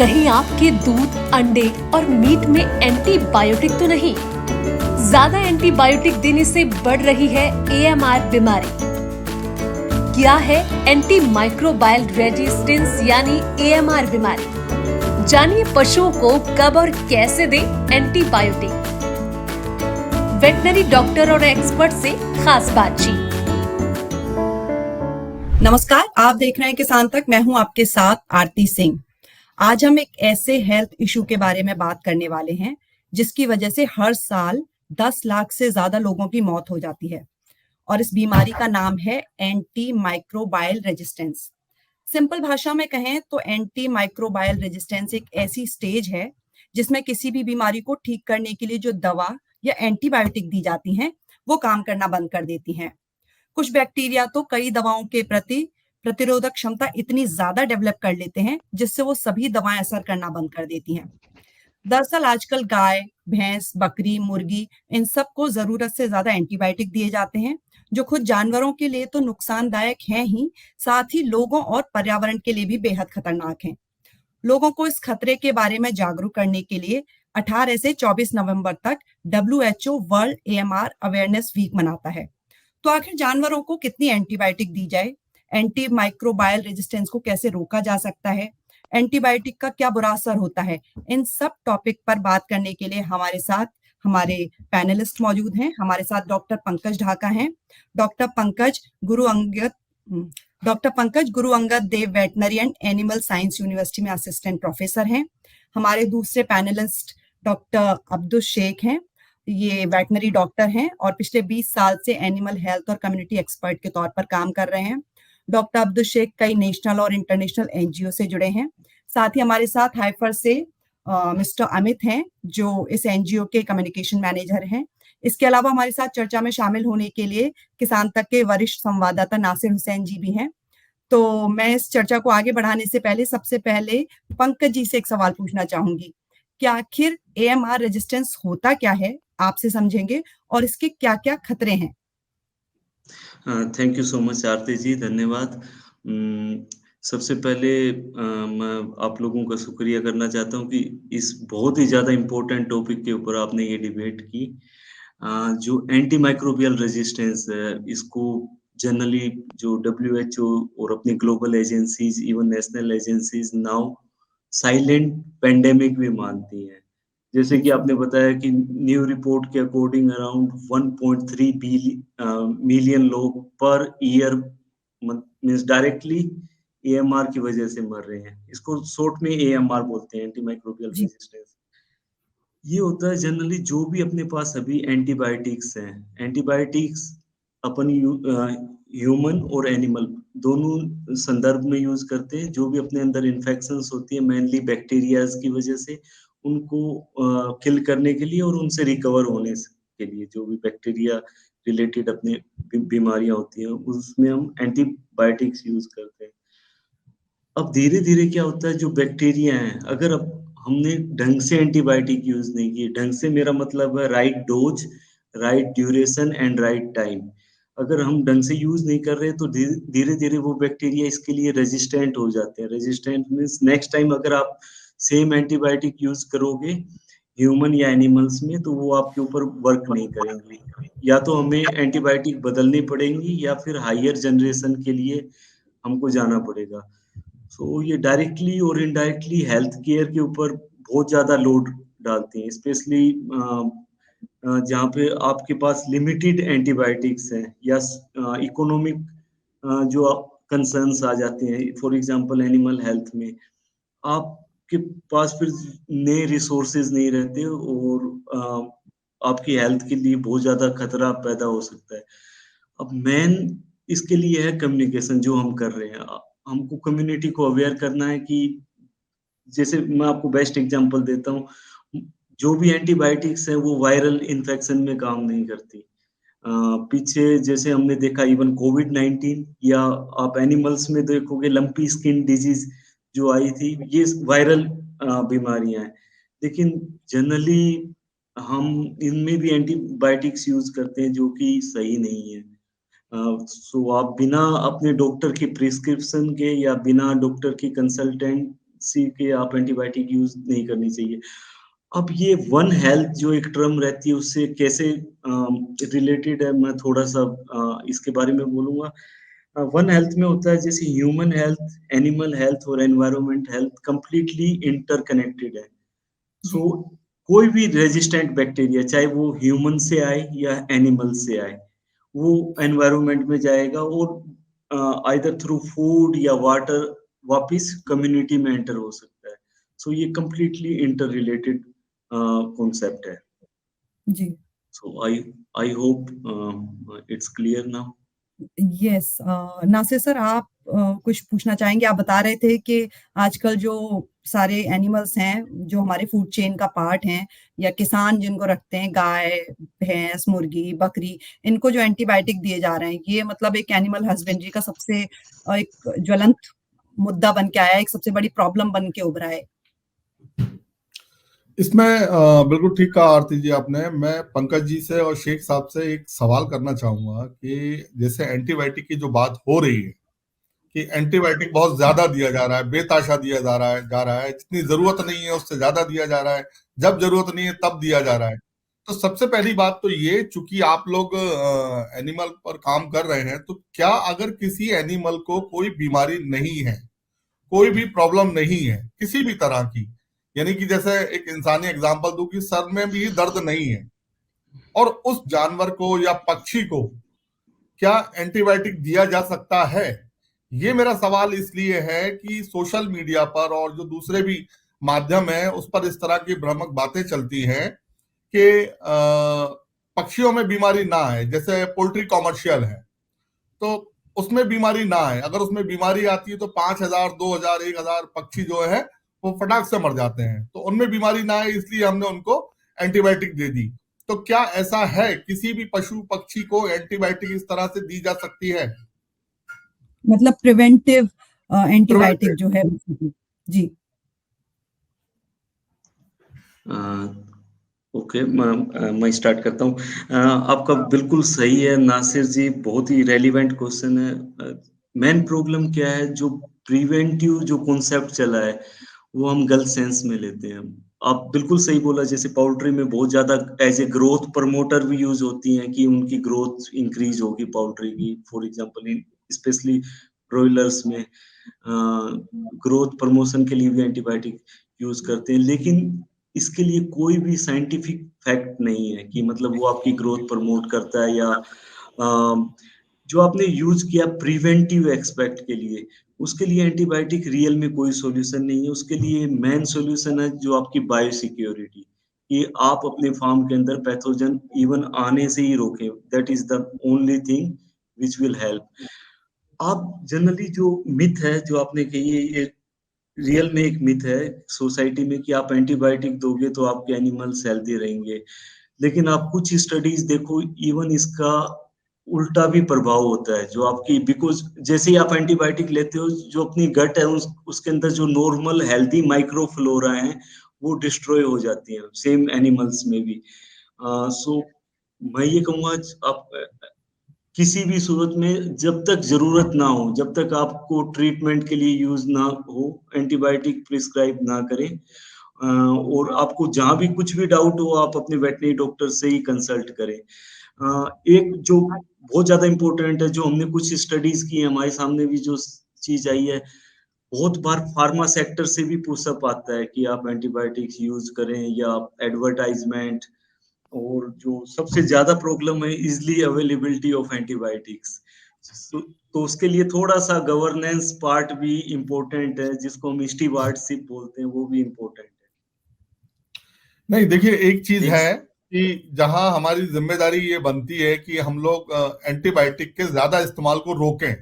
कहीं आपके दूध, अंडे और मीट में एंटीबायोटिक तो नहीं? ज्यादा एंटीबायोटिक देने से बढ़ रही है एएमआर बीमारी। क्या है एंटी माइक्रोबायल रेजिस्टेंस यानी एएमआर बीमारी? जानिए पशुओं को कब और कैसे दे एंटीबायोटिक। वेटनरी डॉक्टर और एक्सपर्ट से खास बातचीत। नमस्कार, आप देख रहे हैं किसान तक। मैं हूं आपके साथ आरती सिंह। आज हम एक ऐसे हेल्थ इशू के बारे में बात करने वाले हैं जिसकी वजह से हर साल 10 लाख से ज्यादा लोगों की मौत हो जाती है और इस बीमारी का नाम है एंटी माइक्रोबायल रेजिस्टेंस। सिंपल भाषा में कहें तो एंटी माइक्रोबायल रेजिस्टेंस एक ऐसी स्टेज है जिसमें किसी भी बीमारी को ठीक करने के लिए जो दवा या एंटीबायोटिक दी जाती हैं वो काम करना बंद कर देती हैं। कुछ बैक्टीरिया तो कई दवाओं के प्रति प्रतिरोधक क्षमता इतनी ज्यादा डेवलप कर लेते हैं जिससे वो सभी दवाएं असर करना बंद कर देती हैं। दरअसल आजकल गाय, भैंस, बकरी, मुर्गी इन सबको जरूरत से ज्यादा एंटीबायोटिक दिए जाते हैं जो खुद जानवरों के लिए तो नुकसानदायक हैं ही, साथ ही लोगों और पर्यावरण के लिए भी बेहद खतरनाक हैं। लोगों को इस खतरे के बारे में जागरूक करने के लिए 18 से 24 नवंबर तक WHO world AMR awareness week मनाता है। तो आखिर जानवरों को कितनी एंटीबायोटिक दी जाए, एंटी माइक्रोबायल रेजिस्टेंस को कैसे रोका जा सकता है, एंटीबायोटिक का क्या बुरा असर होता है, इन सब टॉपिक पर बात करने के लिए हमारे साथ हमारे पैनलिस्ट मौजूद हैं। हमारे साथ डॉक्टर पंकज ढाका हैं। Doctor Pankaj Guru Angad doctor Pankaj Guru Angad Dev veterinary and animal science university में असिस्टेंट प्रोफेसर हैं। हमारे दूसरे पैनलिस्ट डॉक्टर अब्दुल शेख हैं। ये वेटनरी डॉक्टर हैं और पिछले 20 साल से एनिमल हेल्थ और कम्युनिटी एक्सपर्ट के तौर पर काम कर रहे हैं। डॉक्टर अब्दुल शेख कई नेशनल और इंटरनेशनल एनजीओ से जुड़े हैं। साथ ही हमारे साथ हाइफर से मिस्टर अमित हैं जो इस एनजीओ के कम्युनिकेशन मैनेजर हैं। इसके अलावा हमारे साथ चर्चा में शामिल होने के लिए किसान तक के वरिष्ठ संवाददाता नासिर हुसैन जी भी हैं। तो मैं इस चर्चा को आगे बढ़ाने से पहले सबसे पहले पंकज जी से एक सवाल पूछना चाहूंगी कि आखिर एएमआर रेजिस्टेंस होता क्या है, आपसे समझेंगे और इसके क्या क्या खतरे हैं। थैंक यू सो मच आरती जी, धन्यवाद। सबसे पहले मैं आप लोगों का शुक्रिया करना चाहता हूँ कि इस बहुत ही ज़्यादा इम्पोर्टेंट टॉपिक के ऊपर आपने ये डिबेट की। जो एंटी माइक्रोबियल रेजिस्टेंस है, इसको जनरली जो WHO और अपनी global agencies, even national agencies now silent pandemic भी मानती हैं। जैसे कि आपने बताया कि न्यू रिपोर्ट के अकॉर्डिंग अराउंड 1.3 मिलियन लोग per year means directly AMR की वजह से मर रहे हैं। इसको शॉर्ट में एएमआर बोलते हैं, एंटी माइक्रोबियल रेजिस्टेंस। ये होता है जनरली जो भी अपने पास अभी एंटीबायोटिक्स हैं, एंटीबायोटिक्स अपन ह्यूमन और एनिमल दोनों संदर्भ में यूज करते हैं। जो भी अपने अंदर इन्फेक्शंस होती है मेनली बैक्टीरियाज की वजह से, उनको किल करने के लिए और उनसे रिकवर होने के लिए, जो भी बैक्टीरिया रिलेटेड अपने बीमारियां होती हैं उसमें हम एंटीबायोटिक्स यूज करते हैं। अब धीरे धीरे क्या होता है, जो बैक्टीरिया हैं, अगर अब हमने ढंग से एंटीबायोटिक यूज नहीं किए, ढंग से मेरा मतलब है right dose, right duration and right time, अगर हम ढंग से यूज नहीं कर रहे तो धीरे धीरे वो बैक्टीरिया इसके लिए रेजिस्टेंट हो जाते हैं। रेजिस्टेंट मीन्स नेक्स्ट टाइम अगर आप सेम एंटीबायोटिक यूज करोगे ह्यूमन या एनिमल्स में तो वो आपके ऊपर वर्क नहीं करेंगी। या तो हमें एंटीबायोटिक बदलनी पड़ेंगी या फिर हायर जनरेशन के लिए हमको जाना पड़ेगा। सो ये डायरेक्टली और इनडायरेक्टली हेल्थ केयर के ऊपर बहुत ज्यादा लोड डालती हैं, स्पेशली जहाँ पे आपके पास लिमिटेड एंटीबायोटिक्स हैं या इकोनॉमिक जो कंसर्न्स आ जाते हैं। फॉर एग्जांपल एनिमल हेल्थ में आपके पास फिर नए रिसोर्सेज नहीं रहते और आपकी हेल्थ के लिए बहुत ज्यादा खतरा पैदा हो सकता है। अब मेन इसके लिए है कम्युनिकेशन जो हम कर रहे हैं। हमको कम्युनिटी को अवेयर करना है कि जैसे मैं आपको बेस्ट एग्जांपल देता हूँ, जो भी एंटीबायोटिक्स है वो वायरल इन्फेक्शन में काम नहीं करती। पीछे जैसे हमने देखा इवन कोविड-19 या आप एनिमल्स में देखोगे लंपी स्किन डिजीज जो आई थी, ये वायरल बीमारियां हैं। लेकिन जनरली हम इनमें भी एंटीबायोटिक्स यूज करते हैं जो कि सही नहीं है। सो आप बिना अपने डॉक्टर की प्रिस्क्रिप्शन के या बिना डॉक्टर की कंसल्टेंट सी के आप एंटीबायोटिक यूज नहीं करनी चाहिए। अब ये वन हेल्थ जो एक टर्म रहती है उससे कैसे रिलेटेड है, मैं थोड़ा सा इसके बारे में बोलूंगा। वन हेल्थ में होता है जैसे ह्यूमन हेल्थ, एनिमल हेल्थ और एनवायरमेंट हेल्थ कंप्लीटली इंटरकनेक्टेड है। जी सो कोई भी रेजिस्टेंट बैक्टीरिया चाहे वो ह्यूमन से आए या एनिमल से आए, वो एनवायरनमेंट में जाएगा और आइदर थ्रू फूड या वाटर वापस कम्युनिटी में एंटर हो सकता है। सो ये कंप्लीटली इंटर रिलेटेड कॉन्सेप्ट है। जी so I hope it's clear now. Yes Nasir sir, आप कुछ पूछना चाहेंगे? आप बता रहे थे कि आजकल जो सारे एनिमल्स हैं जो हमारे फूड चेन का पार्ट हैं, या किसान जिनको रखते हैं, गाय, भैंस, मुर्गी, बकरी, इनको जो एंटीबायोटिक दिए जा रहे हैं, ये मतलब एक एनिमल हस्बेंड्री का सबसे एक ज्वलंत मुद्दा बन के आया है, एक सबसे बड़ी प्रॉब्लम बन के उभरा है। इसमें बिल्कुल ठीक कहा आरती जी आपने। मैं पंकज जी से और शेख साहब से एक सवाल करना चाहूंगा कि जैसे एंटीबायोटिक की जो बात हो रही है कि एंटीबायोटिक बहुत ज्यादा दिया जा रहा है, बेताशा दिया जा रहा है, जितनी जरूरत नहीं है उससे ज्यादा दिया जा रहा है, जब जरूरत नहीं है तब दिया जा रहा है। तो सबसे पहली बात तो ये, चूंकि आप लोग एनिमल पर काम कर रहे हैं, तो क्या अगर किसी एनिमल को कोई बीमारी नहीं है, कोई भी प्रॉब्लम नहीं है किसी भी तरह की, यानी कि जैसे एक इंसानी एग्जांपल दूं कि सर में भी दर्द नहीं है, और उस जानवर को या पक्षी को क्या एंटीबायोटिक दिया जा सकता है? ये मेरा सवाल इसलिए है कि सोशल मीडिया पर और जो दूसरे भी माध्यम है उस पर इस तरह की भ्रामक बातें चलती हैं कि पक्षियों में बीमारी ना आए। जैसे पोल्ट्री कॉमर्शियल है तो उसमें बीमारी ना आए, अगर उसमें बीमारी आती है तो 5,000, 2,000, 1,000 पक्षी जो है वो फटाक से मर जाते हैं। तो उनमें बीमारी ना आए इसलिए हमने उनको एंटीबायोटिक दे दी। तो क्या ऐसा है, किसी भी पशु पक्षी को एंटीबायोटिक इस तरह से दी जा सकती है? मतलब प्रिवेंटिव एंटीबायोटिक जो है। जी ओके, मैं स्टार्ट करता हूँ। आपका बिल्कुल सही है नासिर जी, बहुत ही रेलिवेंट क्वेश्चन है। मेन प्रॉब्लम क्या है, जो प्रिवेंटिव जो कॉन्सेप्ट चला है वो हम गलत सेंस में लेते हैं। आप बिल्कुल सही बोला, जैसे पोल्ट्री में बहुत ज्यादा एज ए ग्रोथ प्रमोटर भी यूज होती हैं कि उनकी ग्रोथ इंक्रीज होगी पोल्ट्री की। फॉर एग्जांपल स्पेशली ब्रॉयलर्स में ग्रोथ प्रमोशन के लिए भी एंटीबायोटिक यूज करते हैं, लेकिन इसके लिए कोई भी साइंटिफिक फैक्ट नहीं है कि मतलब वो आपकी ग्रोथ प्रमोट करता है। या जो आपने यूज किया प्रिवेंटिव एक्सपेक्ट के लिए, उसके लिए एंटीबायोटिक रियल में कोई सॉल्यूशन नहीं है। उसके लिए मेन सॉल्यूशन है जो आपकी बायोसिक्योरिटी, कि आप अपने फार्म के अंदर पैथोजन इवन आने से ही रोकें। That is the only thing which will help. आप जनरली जो मिथ है जो आपने कही है, ये रियल में एक मिथ है सोसाइटी में कि आप एंटीबायोटिक दोगे तो आपके एनिमल्स हेल्दी रहेंगे। लेकिन आप कुछ स्टडीज देखो, इवन इसका उल्टा भी प्रभाव होता है। जो आपकी, बिकॉज जैसे ही आप एंटीबायोटिक लेते हो, जो अपनी गट है उसके अंदर जो नॉर्मल हेल्दी माइक्रोफ्लोरा है वो डिस्ट्रॉय हो जाती है, सेम एनिमल्स में भी। सो मैं ये कहूंगा, आप किसी भी सूरत में जब तक जरूरत ना हो, जब तक आपको ट्रीटमेंट के लिए यूज ना हो, एंटीबायोटिक प्रिस्क्राइब ना करें। और आपको जहां भी कुछ भी डाउट हो, आप अपने वेटनरी डॉक्टर से ही कंसल्ट करें। एक जो बहुत ज्यादा इंपॉर्टेंट है, जो हमने कुछ स्टडीज की है, हमारे सामने भी जो चीज आई है, बहुत बार फार्मा सेक्टर से भी पुशअप आता है कि आप एंटीबायोटिक्स यूज करें, या एडवर्टाइजमेंट। और जो सबसे ज्यादा प्रॉब्लम है, इजली अवेलेबिलिटी ऑफ एंटीबायोटिक्स। तो उसके लिए थोड़ा सा गवर्नेंस पार्ट भी इम्पोर्टेंट है, जिसको हम स्टीवार्डशिप बोलते हैं, वो भी इम्पोर्टेंट है। नहीं, देखिए एक चीज है कि जहां हमारी जिम्मेदारी ये बनती है कि हम लोग एंटीबायोटिक के ज्यादा इस्तेमाल को रोकें,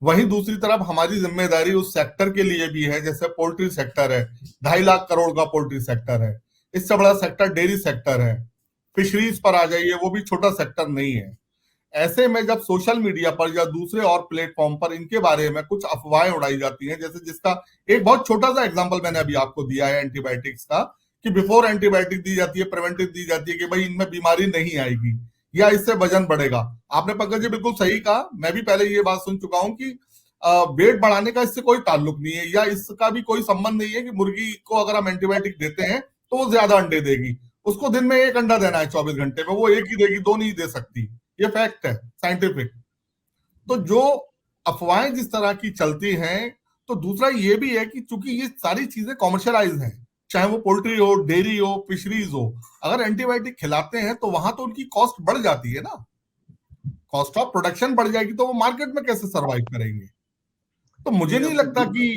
वहीं दूसरी तरफ हमारी जिम्मेदारी उस सेक्टर के लिए भी है। जैसे पोल्ट्री सेक्टर है, 2.5 लाख करोड़ का पोल्ट्री सेक्टर है। इससे बड़ा सेक्टर डेयरी सेक्टर है। फिशरीज पर आ जाइए, वो भी छोटा सेक्टर नहीं है। ऐसे में जब सोशल मीडिया पर या दूसरे और प्लेटफॉर्म पर इनके बारे में कुछ अफवाहें उड़ाई जाती हैं, जैसे जिसका एक बहुत छोटा सा एग्जांपल मैंने अभी आपको दिया है एंटीबायोटिक्स का, कि बिफोर एंटीबायोटिक दी जाती है, प्रिवेंटिव दी जाती है कि भाई इनमें बीमारी नहीं आएगी या इससे वजन बढ़ेगा। आपने पंकज जी बिल्कुल सही कहा, मैं भी पहले ये बात सुन चुका हूं कि वेट बढ़ाने का इससे कोई ताल्लुक नहीं है, या इसका भी कोई संबंध नहीं है कि मुर्गी को अगर हम एंटीबायोटिक देते हैं तो वो ज्यादा अंडे देगी। उसको दिन में 1 अंडा देना है 24 घंटे में, वो 1 ही देगी, 2 नहीं दे सकती। ये फैक्ट है साइंटिफिक। तो जो अफवाहें जिस तरह की चलती हैं, तो दूसरा ये भी है कि चूंकि ये सारी चीजें कॉमर्शियलाइज हैं, चाहे वो पोल्ट्री हो, डेयरी हो, फिशरीज हो, अगर एंटीबायोटिक खिलाते हैं तो वहां तो उनकी कॉस्ट बढ़ जाती है ना, कॉस्ट ऑफ प्रोडक्शन बढ़ जाएगी, तो वो मार्केट में कैसे सरवाइव करेंगे। तो मुझे नहीं लगता कि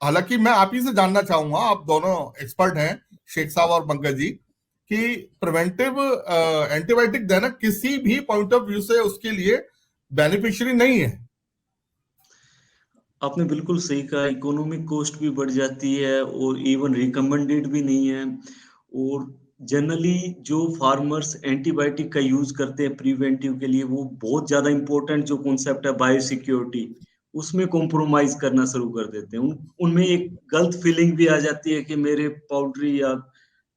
हालांकि मैं आप ही से जानना चाहूंगा, आप दोनों एक्सपर्ट हैं, शेख साहब और पंकज जी, कि प्रिवेंटिव एंटीबायोटिक देना किसी भी पॉइंट ऑफ व्यू से उसके लिए बेनिफिशियरी नहीं है। आपने बिल्कुल सही कहा, इकोनॉमिक कॉस्ट भी बढ़ जाती है और इवन रिकमेंडेड भी नहीं है। और जनरली जो फार्मर्स एंटीबायोटिक का यूज करते हैं प्रिवेंटिव के लिए, वो बहुत ज्यादा इंपॉर्टेंट जो कॉन्सेप्ट है बायोसिक्योरिटी, उसमें कॉम्प्रोमाइज करना शुरू कर देते हैं। उनमें एक गलत फीलिंग भी आ जाती है कि मेरे पाउल्ट्री या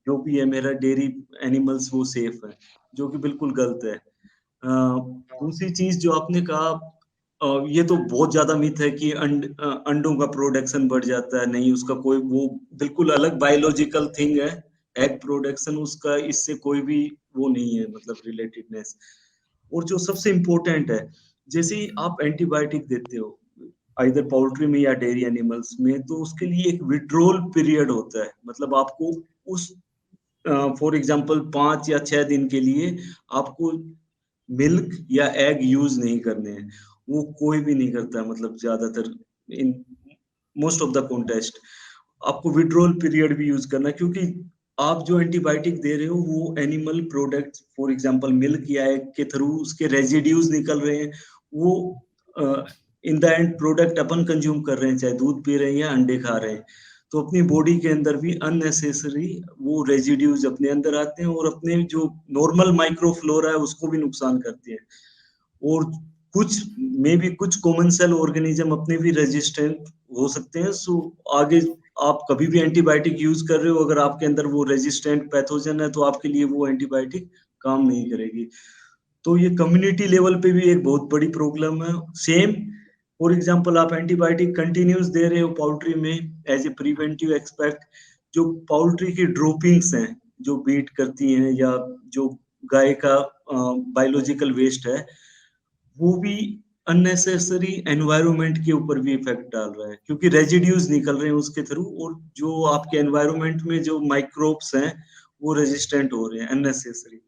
जो भी है मेरा डेयरी एनिमल्स वो सेफ है, जो कि बिल्कुल गलत है। दूसरी चीज जो आपने कहा, ये तो बहुत ज्यादा मिथ है कि अंडों का प्रोडक्शन बढ़ जाता है। नहीं, उसका कोई, वो बिल्कुल अलग बायोलॉजिकल थिंग है। एग प्रोडक्शन उसका इससे कोई भी वो नहीं है, मतलब रिलेटेडनेस। और जो सबसे इम्पोर्टेंट है, जैसे ही आप एंटीबायोटिक देते हो आइदर पोल्ट्री में या डेयरी एनिमल्स में, तो उसके लिए एक विड्रॉल पीरियड होता है। मतलब आपको उस फॉर एग्जांपल 5 या 6 दिन के लिए आपको मिल्क या एग यूज नहीं करने हैं। वो कोई भी नहीं करता है, मतलब ज्यादातर in most of the contest आपको विड्रॉल पीरियड भी यूज करना है, क्योंकि आप जो एंटीबायोटिक दे रहे हो वो animal product for example milk या एग के थ्रू उसके रेजिड्यूज निकल रहे हैं, वो in the end product upon consume कर रहे हैं, चाहे दूध पी रहे हैं या अंडे खा रहे हैं। तो अपनी बॉडी के अंदर भी अननेसेसरी वो रेजिड्यूज अपने अंदर आते हैं और अपने जो नॉर्मल माइक्रोफ्लोरा है उसको भी नुकसान करते हैं। और कुछ मे भी कुछ कॉमन सेल ऑर्गेनिज्म अपने भी रेजिस्टेंट हो सकते हैं। सो आगे आप कभी भी एंटीबायोटिक यूज कर रहे हो, अगर आपके अंदर वो रेजिस्टेंट पैथोजन है, तो आपके लिए वो एंटीबायोटिक काम नहीं करेगी। तो ये कम्युनिटी लेवल पे भी एक बहुत बड़ी प्रॉब्लम है। सेम फॉर एग्जांपल आप एंटीबायोटिक कंटिन्यूस दे रहे हो पोल्ट्री में एज ए प्रिवेंटिव एक्सपेक्ट, जो पोल्ट्री की ड्रॉपिंग्स हैं जो बीट करती हैं या जो गाय का बायोलॉजिकल वेस्ट है, वो भी अननेसेसरी एनवायरनमेंट के ऊपर भी इफेक्ट डाल रहा है, क्योंकि रेजिड्यूज निकल रहे हैं उसके थ्रू, और जो आपके एनवायरनमेंट में जो माइक्रोब्स हैं वो रेजिस्टेंट हो रहे हैं अननेसेसरी।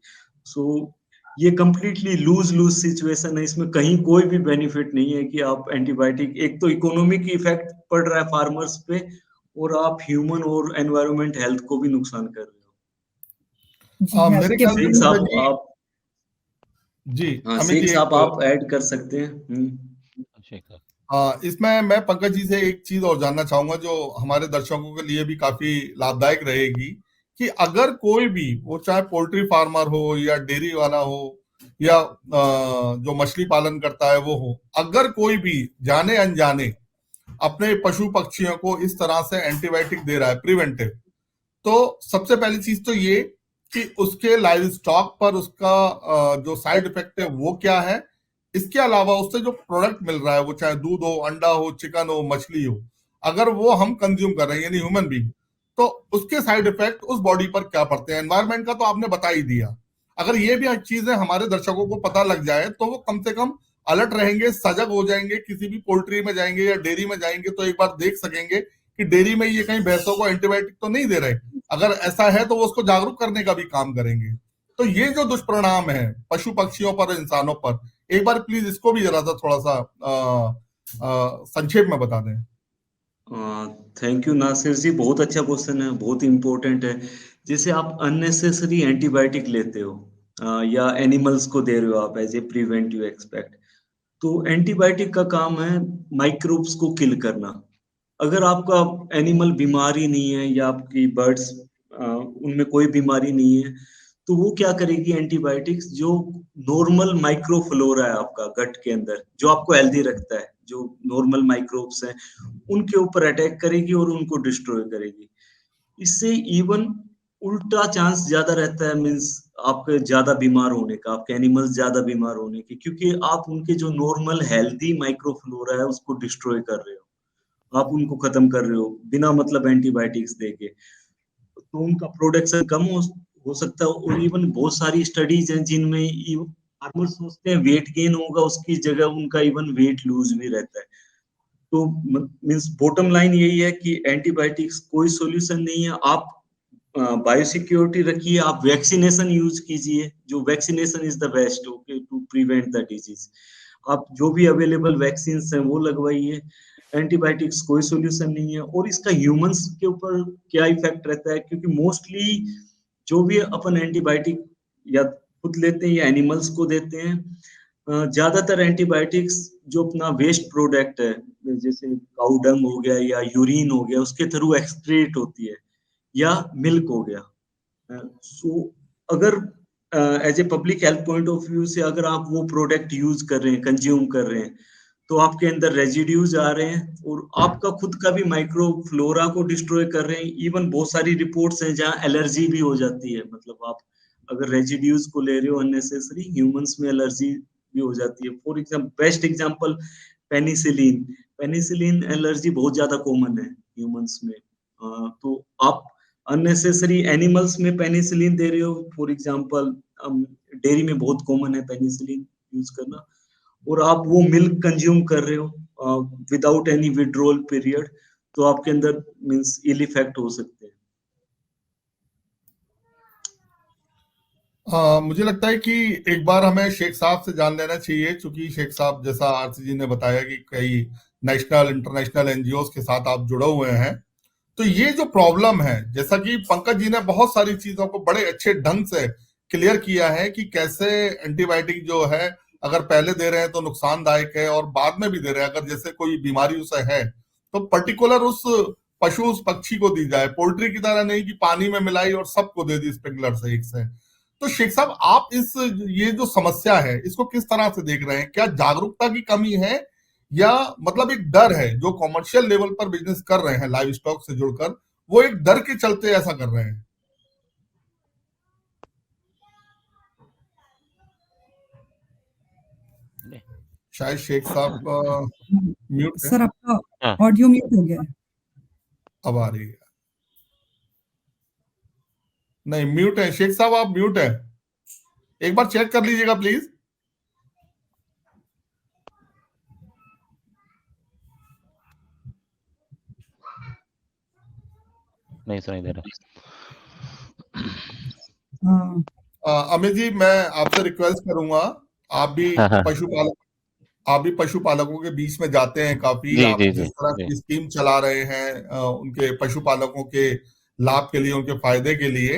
सो ये कंप्लीटली लूज लूज सिचुएशन है, इसमें कहीं कोई भी बेनिफिट नहीं है कि आप एंटीबायोटिक, एक तो इकोनॉमिक इफेक्ट पड़ रहा है फार्मर्स पे, और आप ह्यूमन और एनवायरनमेंट हेल्थ को भी नुकसान कर रहे हो। जी हाँ, मेरे के ख्याल से शेख बाद साहब पंकज जी, आप, जी हाँ अमित शेख जी, साहब एक आप ऐड कर सकते हैं। इसमें मैं पंकज जी से एक चीज और जानना चाहूंगा जो हमारे दर्शकों के लिए भी काफी लाभदायक रहेगी, कि अगर कोई भी, वो चाहे पोल्ट्री फार्मर हो या डेयरी वाला हो या जो मछली पालन करता है वो हो, अगर कोई भी जाने अनजाने अपने पशु पक्षियों को इस तरह से एंटीबायोटिक दे रहा है प्रिवेंटिव, तो सबसे पहली चीज तो ये कि उसके लाइव स्टॉक पर उसका जो साइड इफेक्ट है वो क्या है। इसके अलावा उससे जो प्रोडक्ट मिल रहा है, वो चाहे दूध हो, अंडा हो, चिकन हो, मछली हो, अगर वो हम कंज्यूम कर रहे हैं यानी ह्यूमन बीइंग, तो उसके साइड इफेक्ट उस बॉडी पर क्या पड़ते हैं। एनवायरमेंट का तो आपने बता ही दिया। अगर ये भी चीजें हमारे दर्शकों को पता लग जाए तो वो कम से कम अलर्ट रहेंगे, सजग हो जाएंगे। किसी भी पोल्ट्री में जाएंगे या डेयरी में जाएंगे तो एक बार देख सकेंगे कि डेयरी में ये कहीं भैंसों को एंटीबायोटिक तो नहीं दे रहे। अगर ऐसा है तो वो उसको जागरूक करने का भी काम करेंगे। तो ये जो दुष्परिणाम है पशु पक्षियों पर, इंसानों पर, एक बार प्लीज इसको भी जरा सा थोड़ा सा संक्षेप में बता दें। थैंक यू नासिर जी, बहुत अच्छा क्वेश्चन है, बहुत इंपॉर्टेंट है। जैसे आप अननेसेसरी एंटीबायोटिक लेते हो या एनिमल्स को दे रहे हो आप एज ए प्रिवेंटिव एक्सपेक्ट, तो एंटीबायोटिक का काम है माइक्रोब्स को किल करना। अगर आपका एनिमल बीमारी नहीं है या आपकी बर्ड्स उनमें कोई बीमारी नहीं है, तो वो क्या करेगी, एंटीबायोटिक्स जो नॉर्मल माइक्रोफ्लोरा है आपका गट के अंदर, जो आपको हेल्दी रखता है, जो नॉर्मल माइक्रोब्स हैं, उनके ऊपर अटैक करेगी और उनको डिस्ट्रॉय करेगी। इससे इवन उल्टा चांस ज्यादा रहता है, मीन्स आपके ज्यादा बीमार होने का, आपके एनिमल्स ज्यादा बीमार होने के, क्योंकि आप उनके जो नॉर्मल हेल्दी माइक्रोफ्लोरा है उसको डिस्ट्रॉय कर रहे हो, आप उनको खत्म कर रहे हो बिना मतलब एंटीबायोटिक्स देके। तो उनका प्रोडक्शन कम हो सकता है। और इवन बहुत सारी स्टडीज हैं जिनमें फार्मर सोचते हैं वेट गेन होगा, उसकी जगह उनका इवन वेट लूज भी रहता है। तो मीन्स बॉटम लाइन यही है कि एंटीबायोटिक्स कोई सॉल्यूशन नहीं है। आप बायोसिक्योरिटी रखिए, आप वैक्सीनेशन यूज कीजिए, जो vaccination is the best okay to prevent the disease. आप जो भी अवेलेबल वैक्सीन हैं वो लगवाइए। एंटीबायोटिक्स कोई सॉल्यूशन नहीं है। और इसका ह्यूमंस के ऊपर क्या इफेक्ट रहता है, क्योंकि मोस्टली जो भी अपन एंटीबायोटिक या खुद लेते हैं या एनिमल्स को देते हैं, ज्यादातर एंटीबायोटिक्स जो अपना वेस्ट प्रोडक्ट है, जैसे काऊ डंग हो गया या यूरिन हो गया, उसके थ्रू एक्सक्रीट होती है, या मिल्क हो गया। सो अगर as a public health point of view से अगर आप वो प्रोडक्ट यूज कर रहे हैं, कंज्यूम कर रहे हैं, तो आपके अंदर रेजिड्यूज आ रहे हैं और आपका खुद का भी माइक्रोफ्लोरा को डिस्ट्रॉय कर रहे हैं। इवन बहुत सारी रिपोर्ट्स हैं जहां एलर्जी भी हो जाती है, मतलब आप अगर रेजिड्यूज को ले रहे हो अननेसेसरी, ह्यूमंस में एलर्जी भी हो जाती है। For example, best example penicillin. Penicillin allergy बहुत ज्यादा कॉमन है ह्यूमंस में। तो आप अननेसेसरी एनिमल्स में पेनिसिलिन दे रहे हो। फॉर एग्जांपल डेयरी में बहुत कॉमन है पेनिसिलिन यूज करना, और आप वो मिल्क कंज्यूम कर रहे हो विदाउट एनी विड्रॉल पीरियड, तो आपके अंदर मींस इल इफेक्ट हो सकते हैं। मुझे लगता है कि एक बार हमें शेख साहब से जान लेना चाहिए, क्योंकि शेख साहब जैसा आरसी जी ने बताया कि कई नेशनल इंटरनेशनल एनजीओ के साथ आप जुड़े हुए हैं। तो ये जो प्रॉब्लम है, जैसा कि पंकज जी ने बहुत सारी चीजों को बड़े अच्छे ढंग से क्लियर किया है कि कैसे एंटीबायोटिक जो है अगर पहले दे रहे हैं तो नुकसानदायक है, और बाद में भी दे रहे हैं अगर जैसे कोई बीमारी उसे है तो पर्टिकुलर उस पशु उस पक्षी को दी जाए, पोल्ट्री की तरह नहीं कि पानी में मिलाई और सबको दे दी स्प्रिंकलर से एक से। तो शेख साहब, आप ये जो समस्या है इसको किस तरह से देख रहे हैं? क्या जागरूकता की कमी है, या मतलब एक डर है जो कॉमर्शियल लेवल पर बिजनेस कर रहे हैं लाइव स्टॉक से जुड़कर, वो एक डर के चलते ऐसा कर रहे हैं? शायद शेख साहब म्यूट है। सर आपका ऑडियो म्यूट हो गया है। अब आ रही है? नहीं, म्यूट है शेख साहब, आप म्यूट है, एक बार चेक कर लीजिएगा प्लीज। नहीं सुनाई दे रहा। अमित जी, मैं आपसे रिक्वेस्ट करूंगा, आप भी पशुपालकों के बीच में जाते हैं काफी, आप जिस तरह की स्कीम चला रहे हैं उनके पशुपालकों के लाभ के लिए, उनके फायदे के लिए,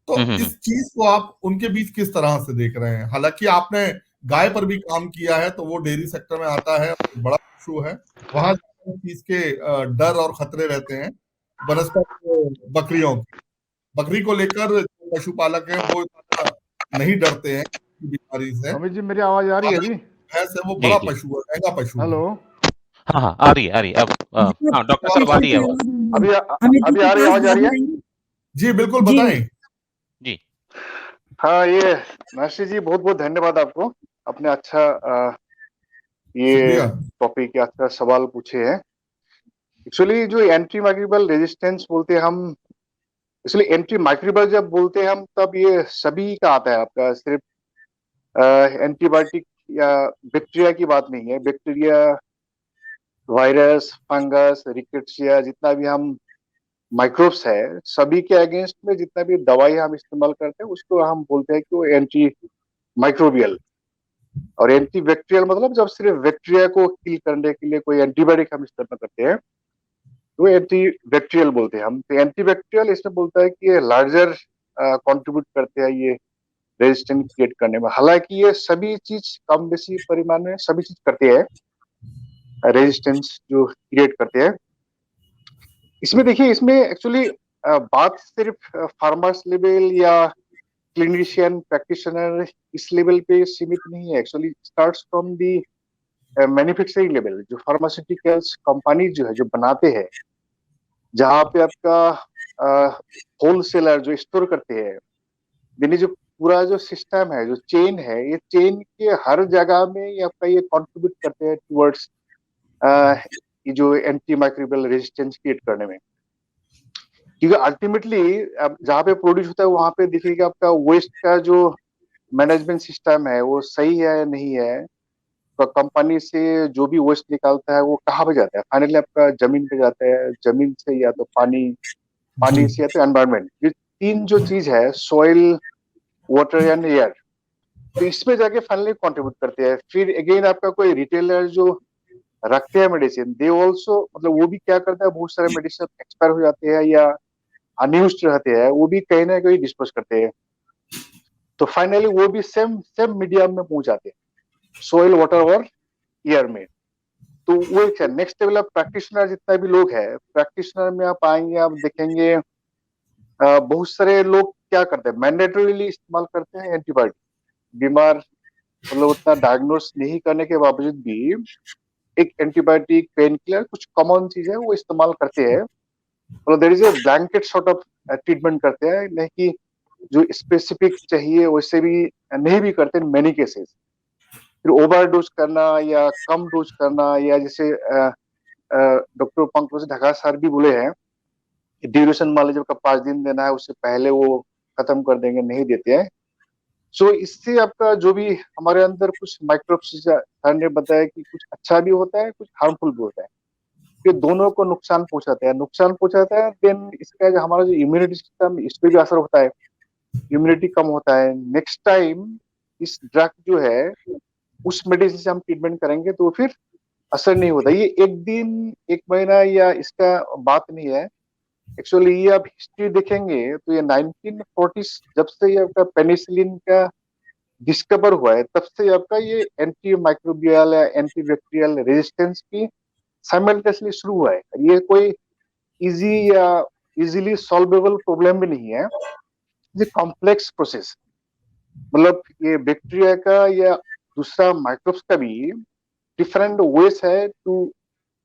तो इस चीज को आप उनके बीच किस तरह से देख रहे हैं? हालांकि आपने गाय पर भी काम किया है, तो वो डेयरी सेक्टर में आता है, बड़ा इशू है वहां, चीज के डर और खतरे रहते हैं। बनस्पत बकरी को लेकर पशुपालक है वो नहीं डरते हैं बीमारी से। अमित जी, मेरी आवाज आ रही है? भैंस है वो बड़ा पशु है, महंगा पशु। हेलो, हाँ आ रही है अब डॉक्टर साहब आ रही है अभी आ रही है, आवाज आ रही है? जी बिल्कुल, बताएं जी। हाँ, ये नाशी जी, बहुत बहुत धन्यवाद आपको, अपने अच्छा ये टॉपिक के अच्छा सवाल पूछे हैं। एक्चुअली जो एंटी माइक्रोबियल रेजिस्टेंस बोलते हैं हम, इसलिए एंटी माइक्रोबियल जब बोलते हैं हम, तब ये सभी का आता है, आपका सिर्फ एंटीबायोटिक या बैक्टीरिया की बात नहीं है। बैक्टीरिया, वायरस, फंगस, रिकेट्सिया, जितना भी हम माइक्रोब्स है, सभी के अगेंस्ट में जितना भी दवाई हम इस्तेमाल करते हैं उसको हम बोलते हैं कि वो एंटी माइक्रोबियल। और एंटी बैक्टीरियल मतलब जब सिर्फ बैक्टीरिया को किल करने के लिए कोई एंटीबायोटिक हम इस्तेमाल करते हैं तो एंटी बैक्टीरियल बोलते हैं हम। तो एंटी बैक्टीरियल इसमें बोलता है कि ये लार्जर कंट्रीब्यूट करते हैं ये रेजिस्टेंस क्रिएट करने में। हालांकि ये सभी चीज कम बेसी परिमाण में सभी चीज करते हैं, रेजिस्टेंस जो क्रिएट करते हैं। इसमें देखिए, इसमें एक्चुअली बात सिर्फ फार्मर्स लेवल या क्लिनिशियन प्रैक्टिशनर इस लेवल पे सीमित नहीं है। Actually starts from the manufacturing level, जो फार्मास्यूटिकल्स कंपनी जो है जो बनाते हैं, जहाँ पे आपका होलसेलर जो स्टोर करते हैं, यानी जो पूरा जो सिस्टम है, जो चेन है, ये चेन के हर जगह में ये आपका ये कंट्रीब्यूट करते हैं टुवर्ड्स ये जो एंटी माइक्रोबियल रेजिस्टेंस क्रिएट करने में। क्योंकि अल्टीमेटली जहाँ पे प्रोड्यूस होता है वहां पे देखिएगा आपका वेस्ट का जो मैनेजमेंट सिस्टम है वो सही है या नहीं है। तो कंपनी से जो भी वेस्ट निकालता है वो कहाँ पे जाता है? फाइनली आपका जमीन पे जाता है, जमीन से या तो पानी से या तो एनवायरमेंट। ये तीन जो चीज है, सॉइल, वाटर एंड एयर, तो इसमें जाके फाइनली कंट्रीब्यूट करते हैं। फिर अगेन आपका कोई रिटेलर जो रखते हैं मेडिसिन, दे ऑल्सो मतलब वो भी क्या करता है, बहुत सारे मेडिसिन एक्सपायर हो जाते हैं या अनयूज्ड रहते हैं, वो भी कहीं ना कहीं डिस्पोज करते हैं। तो फाइनली वो भी सेम सेम मीडियम में पहुंच जाते हैं, सोइल, वाटर और एयर में। तो वो एक है। नेक्स्ट लेवल ऑफ प्रैक्टिशनर जितना भी लोग है, प्रैक्टिशनर में आप आएंगे, आप देखेंगे बहुत सारे लोग क्या करते हैं, मैंडेटरीली इस्तेमाल करते हैं एंटीबायोटिक। बीमार मतलब उतना डायग्नोस नहीं करने के बावजूद भी एक एंटीबायोटिक, पेन किलर, कुछ कॉमन चीज है वो इस्तेमाल करते हैं। मतलब there is a blanket sort of treatment करते हैं, नहीं कि जो स्पेसिफिक चाहिए वैसे भी नहीं भी करते मेनी केसेस। फिर ओवरडोज करना या कम डोज करना, या जैसे डॉक्टर पंकज ढका सर भी बोले हैं, ड्यूरेशन मान लीजिए आपका 5 दिन देना है, उससे पहले वो खत्म कर देंगे, नहीं देते हैं। सो इससे आपका जो भी हमारे अंदर कुछ माइक्रोब्स सर ने बताया कि कुछ अच्छा भी होता है, कुछ हार्मफुल भी होता है, ये दोनों को नुकसान पहुंचाता है। देन इसका जो हमारा जो इम्यूनिटी सिस्टम, इस पे भी असर होता है, इम्यूनिटी कम होता है। नेक्स्ट टाइम इस ड्रग जो है उस मेडिसिन से हम ट्रीटमेंट करेंगे तो फिर असर नहीं होता। ये एक दिन, एक महीना या इसका बात नहीं है। एक्चुअली ये आप हिस्ट्री देखेंगे तो ये 1940s जब से ये आपका पेनिसिलिन का डिस्कवर हुआ है, तब से आपका ये एंटी माइक्रोबियल या एंटी बैक्टीरियल रेजिस्टेंस की साइमल्टेनियसली शुरू हुआ है। ये कोई इजी या इजीली सॉल्वेबल प्रॉब्लम भी नहीं है, ये कॉम्प्लेक्स प्रोसेस। मतलब ये बैक्टीरिया का या दूसरा माइक्रोब्स का भी डिफरेंट वेज है टू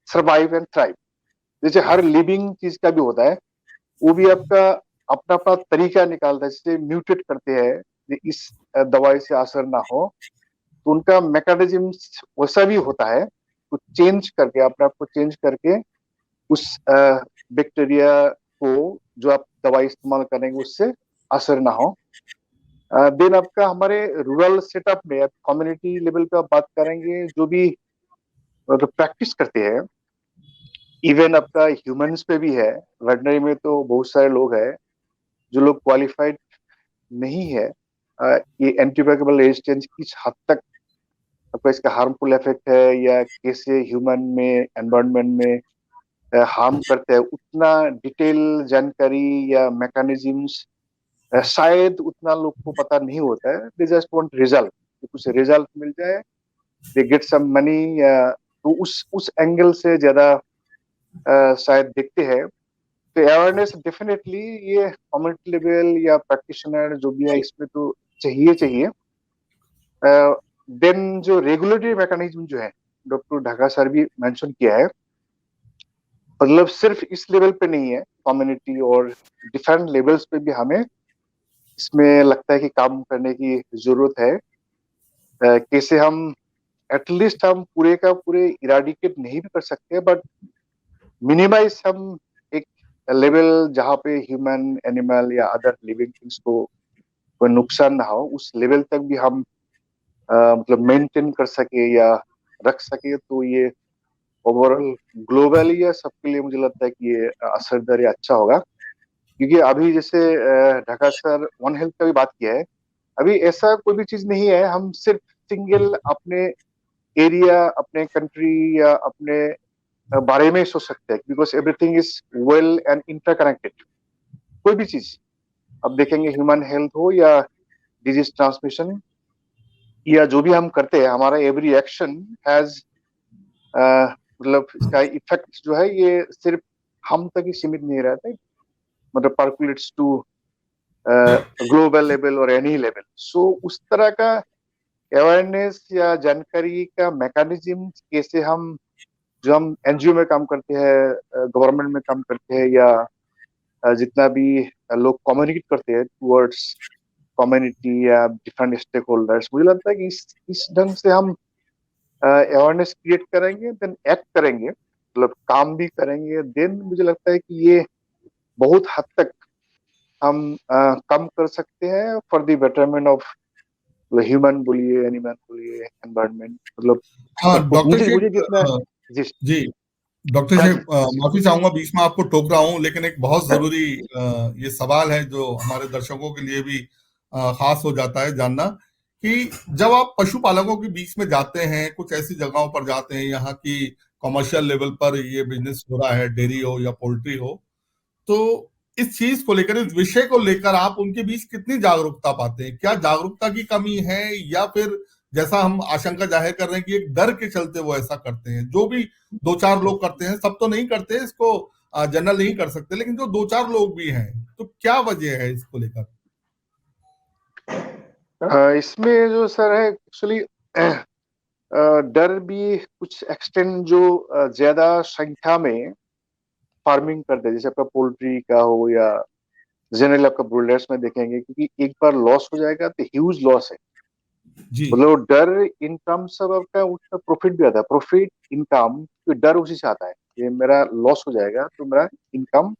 सर्वाइव एंड थ्राइव। जैसे हर लिविंग चीज का भी होता है, वो भी आपका अपना अपना तरीका निकालता है। जैसे म्यूटेट करते हैं, इस दवाई से असर ना हो, तो उनका मैकेनिज्म वैसा भी होता है। तो चेंज करके, अपने आप को चेंज करके उस बैक्टीरिया को जो आप दवाई इस्तेमाल करेंगे उससे असर ना हो। देन आपका हमारे रूरल सेटअप में कम्युनिटी लेवल पे आप बात करेंगे, जो भी प्रैक्टिस करते हैं, इवन आपका ह्यूमंस पे भी है। वेटनरी में तो बहुत सारे लोग हैं जो लोग क्वालिफाइड नहीं है। ये एंटीबायोटिक रेजिस्टेंस किस हद तक आपका इसका हार्मफुल इफेक्ट है या कैसे ह्यूमन में, एनवायरनमेंट में हार्म करते हैं, उतना डिटेल जानकारी या मैकेनिज्म्स शायद उतना लोग को पता नहीं होता है। दे जस्ट वांट रिजल्ट, कुछ रिजल्ट मिल जाए, दे गेट सम मनी, तो उस एंगल से ज्यादा शायद देखते हैं। तो अवेयरनेस डेफिनेटली ये कम्युनिटी लेवल या प्रैक्टिशनर जो भी है इसमें तो चाहिए। देन जो रेगुलेटरी मैकेनिज्म जो है, डॉक्टर ढाका सर भी मेंशन किया है, मतलब सिर्फ इस लेवल पे नहीं है, कम्युनिटी और डिफरेंट लेवल्स पे भी हमें इसमें लगता है कि काम करने की जरूरत है। कैसे हम एटलीस्ट हम पूरे का पूरे इराडिकेट नहीं भी कर सकते, बट मिनिमाइज हम एक लेवल जहाँ पे ह्यूमन, एनिमल या अदर लिविंग थिंग्स को कोई नुकसान ना हो, उस लेवल तक भी हम मतलब मेंटेन कर सके या रख सके, तो ये ओवरऑल ग्लोबली या सबके लिए मुझे लगता है कि ये असरदार या अच्छा होगा। क्योंकि अभी जैसे ढाका सर वन हेल्थ का भी बात किया है, अभी ऐसा कोई भी चीज नहीं है हम सिर्फ सिंगल अपने एरिया, अपने कंट्री या अपने बारे में सोच सकते हैं, because everything is well and interconnected. कोई भी चीज अब देखेंगे, ह्यूमन हेल्थ हो या डिजीज ट्रांसमिशन या जो भी हम करते हैं, हमारा एवरी एक्शन हैज मतलब इसका इफेक्ट जो है ये सिर्फ हम तक ही सीमित नहीं रहता है, मतलब पर्कुलेट्स टू ग्लोबल लेवल और एनी लेवल। सो उस तरह का अवेयरनेस या जानकारी का मैकेनिज्म कैसे हम, जो हम एनजीओ में काम करते हैं, गवर्नमेंट में काम करते हैं या जितना भी लोग कम्युनिकेट करते हैं टुवर्ड्स कम्युनिटी या डिफरेंट स्टेक होल्डर्स, मुझे लगता है कि इस ढंग से हम अवेयरनेस क्रिएट करेंगे, देन एक्ट करेंगे, मतलब काम भी करेंगे, देन मुझे लगता है कि ये बहुत हद तक हम कम कर सकते हैं for the betterment of human बोलिए, एनिमल बोलिए, एनवायरनमेंट, मतलब हाँ डॉक्टर मुझे शेख, जितना जी डॉक्टर हाँ शेख, माफी चाहूंगा बीच में आपको टोक रहा हूँ, लेकिन एक बहुत जरूरी ये सवाल है जो हमारे दर्शकों के लिए भी खास हो जाता है जानना, कि जब आप पशुपालकों के बीच में जाते हैं, कुछ ऐसी जगहों पर जाते हैं यहाँ की कमर्शियल लेवल पर ये बिजनेस हो रहा है, डेयरी हो या पोल्ट्री हो, तो इस चीज को लेकर, इस विषय को लेकर आप उनके बीच कितनी जागरूकता पाते हैं? क्या जागरूकता की कमी है, या फिर जैसा हम आशंका जाहिर कर रहे हैं कि एक डर के चलते वो ऐसा करते हैं? जो भी दो चार लोग करते हैं, सब तो नहीं करते, इसको जनरल नहीं कर सकते, लेकिन जो दो चार लोग भी हैं, तो क्या वजह है इसको लेकर? इसमें जो सर है एक्चुअली डर भी कुछ एक्सटेंड जो ज्यादा संख्या में फार्मिंग करते हैं, जैसे आपका पोल्ट्री का हो या जनरली आपका ब्रोयलर्स में देखेंगे, क्योंकि एक बार लॉस हो जाएगा तो ह्यूज लॉस है। जी मतलब डर इन टर्म्स ऑफ आपका उसका प्रॉफिट भी आता है, प्रॉफिट इनकम, तो डर उसी से आता है, ये मेरा लॉस हो जाएगा तो मेरा इनकम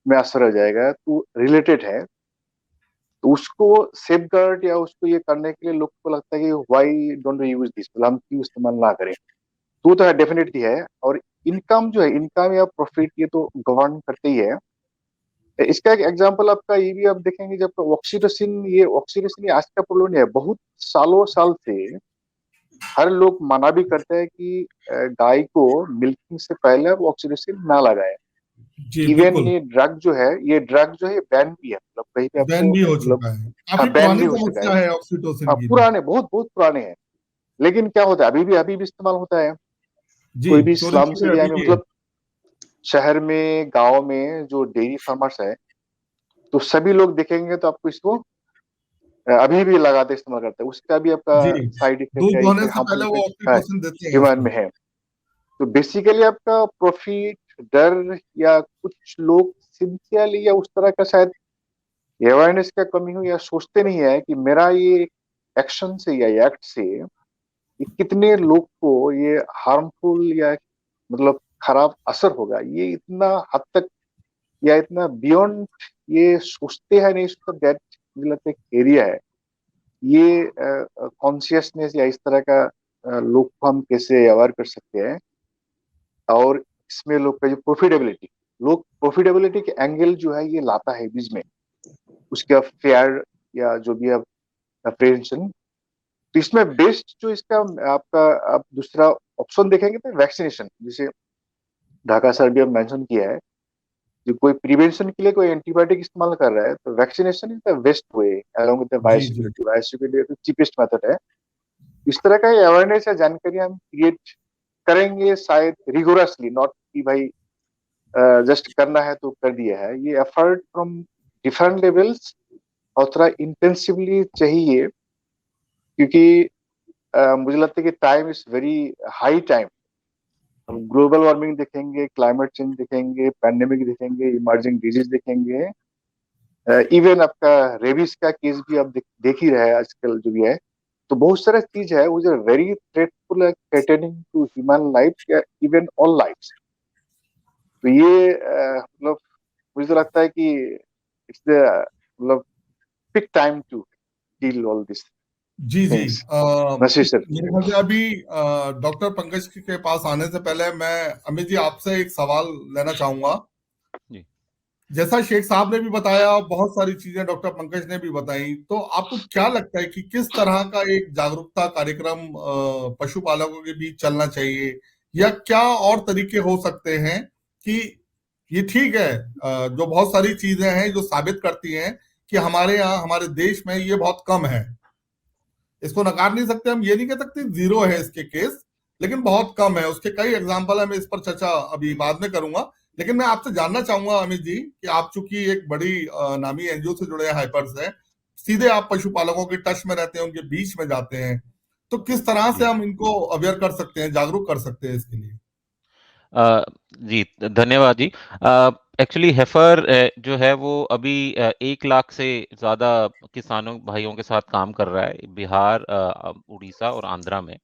में असर हो जाएगा, तो रिलेटेड है। तो उसको सेफगार्ड या उसको ये करने के लिए लोग को लगता है कि why don't we use this, मतलब हम क्यों इस्तेमाल ना करें, तो है डेफिनेटली है। और इनकम जो है, इनकम या प्रॉफिट, ये तो गवर्न करते ही है। इसका एक एग्जांपल आपका ये भी आप देखेंगे, जब ऑक्सीटोसिन, ये ऑक्सीटोसिन आज का प्रॉब्लम नहीं है, बहुत सालों साल से हर लोग मना भी करते हैं कि गाय को मिल्किंग से पहले अब ऑक्सीटोसिन ना लगाए। जी इवन बिल्कुल, ये ड्रग जो है, ये बैन भी है, मतलब कहीं पे बैन आपको भी हो मतलब चुका है, काफी बैन भी पुरानी हो चुका है। समस्या है ऑक्सीटोसिन की भी। पुराने, बहुत बहुत पुराने हैं, लेकिन क्या होता है, अभी भी इस्तेमाल होता है। जी, कोई भी चोरी स्लम्स छिपे एरिया अभी में, भी है। मतलब शहर में, गांव में जो डेयरी फार्मर्स है, तो सभी लोग देखेंगे तो आपको इसको अभी भी लगाते, इस्तेमाल करते हैं, उसका भी आपका जी, साइड इफेक्ट दूध या दोहने से हार्मफुल पहले वो इफेक्ट ऑक्सीटोसिन देते हैं ह्यूमन उसको। में है। तो बेसिकली आपका प्रॉफिट, डर, या कुछ लोग सिंसियरली या उस तरह का शायद अवेयरनेस का कमी हो, या सोचते नहीं है कि मेरा ये एक्शन से या एक्ट से ये कितने लोग को ये हार्मफुल या मतलब खराब असर होगा, ये इतना हद तक या इतना बियॉन्ड ये सोचते हैं नहीं, उसका दैट मुझे लगता है एरिया है। ये कॉन्शियसनेस या इस तरह का लोग को हम कैसे अवेयर कर सकते हैं, और इसमें लोग का जो प्रॉफिटेबिलिटी, लोग प्रॉफिटेबिलिटी के एंगल जो है ये लाता है बीच में, उसका फेयर या जो भी आप अप्रेहेंशन। तो इसमें बेस्ट जो इसका आपका आप दूसरा ऑप्शन देखेंगे तो वैक्सीनेशन, जैसे ढाका सर भी अब मेंशन किया है, जो कोई प्रिवेंशन के लिए कोई एंटीबायोटिक इस्तेमाल कर रहा है, तो vaccination is the best way along with the जी जी बायोसिक्योरिटी। बायोसिक्योरिटी तो चीपेस्ट मेथड है। इस तरह का अवेयरनेस या जानकारी हम क्रिएट करेंगे शायद रिगोरसली, नॉट कि भाई जस्ट करना है तो कर दिया है, ये एफर्ट फ्रॉम डिफरेंट लेवल्स और थोड़ा इंटेंसिवली चाहिए, क्योंकि मुझे लगता है कि time is very high time. हम ग्लोबल वार्मिंग देखेंगे, क्लाइमेट चेंज देखेंगे, पैंडेमिक देखेंगे, इमर्जिंग डिजीज देखेंगे, इवन आपका रेबीज का केस भी आप देख ही रहे हैं आजकल जो भी है। तो बहुत सारा चीज है which are very threatful, threatening to human life या इवन ऑल लाइफ। तो ये मतलब मुझे तो लगता है कि इट्स द मतलब peak time to deal all this जी जी थिंग्स। नशीब सर, मेरे ख्याल से अभी डॉक्टर पंकज के पास आने से पहले मैं अमित जी आपसे एक सवाल लेना चाहूंगा। जी। जैसा शेख साहब ने भी बताया, बहुत सारी चीजें डॉक्टर पंकज ने भी बताई, तो आपको क्या लगता है कि किस तरह का एक जागरूकता कार्यक्रम पशुपालकों के बीच चलना चाहिए, या क्या और तरीके हो सकते हैं कि ये ठीक है, जो बहुत सारी चीजें हैं जो साबित करती हैं कि हमारे यहाँ, हमारे देश में ये बहुत कम है, इसको नकार नहीं सकते हम, ये नहीं कह सकते जीरो है इसके केस, लेकिन बहुत कम है, उसके कई एग्जाम्पल है। मैं इस पर चर्चा अभी बाद में करूंगा, लेकिन मैं आपसे जानना चाहूंगा अमित जी कि आप चूंकि एक बड़ी नामी एनजीओ से जुड़े हाइपर्स है, सीधे आप पशुपालकों के टच में रहते हैं, उनके बीच में जाते हैं, तो किस तरह से हम इनको अवेयर कर सकते हैं, जागरूक कर सकते हैं इसके लिए? जी, धन्यवाद जी। एक्चुअली हेफर जो है वो अभी 1 लाख से ज़्यादा किसानों भाइयों के साथ काम कर रहा है बिहार, उड़ीसा और आंध्रा में।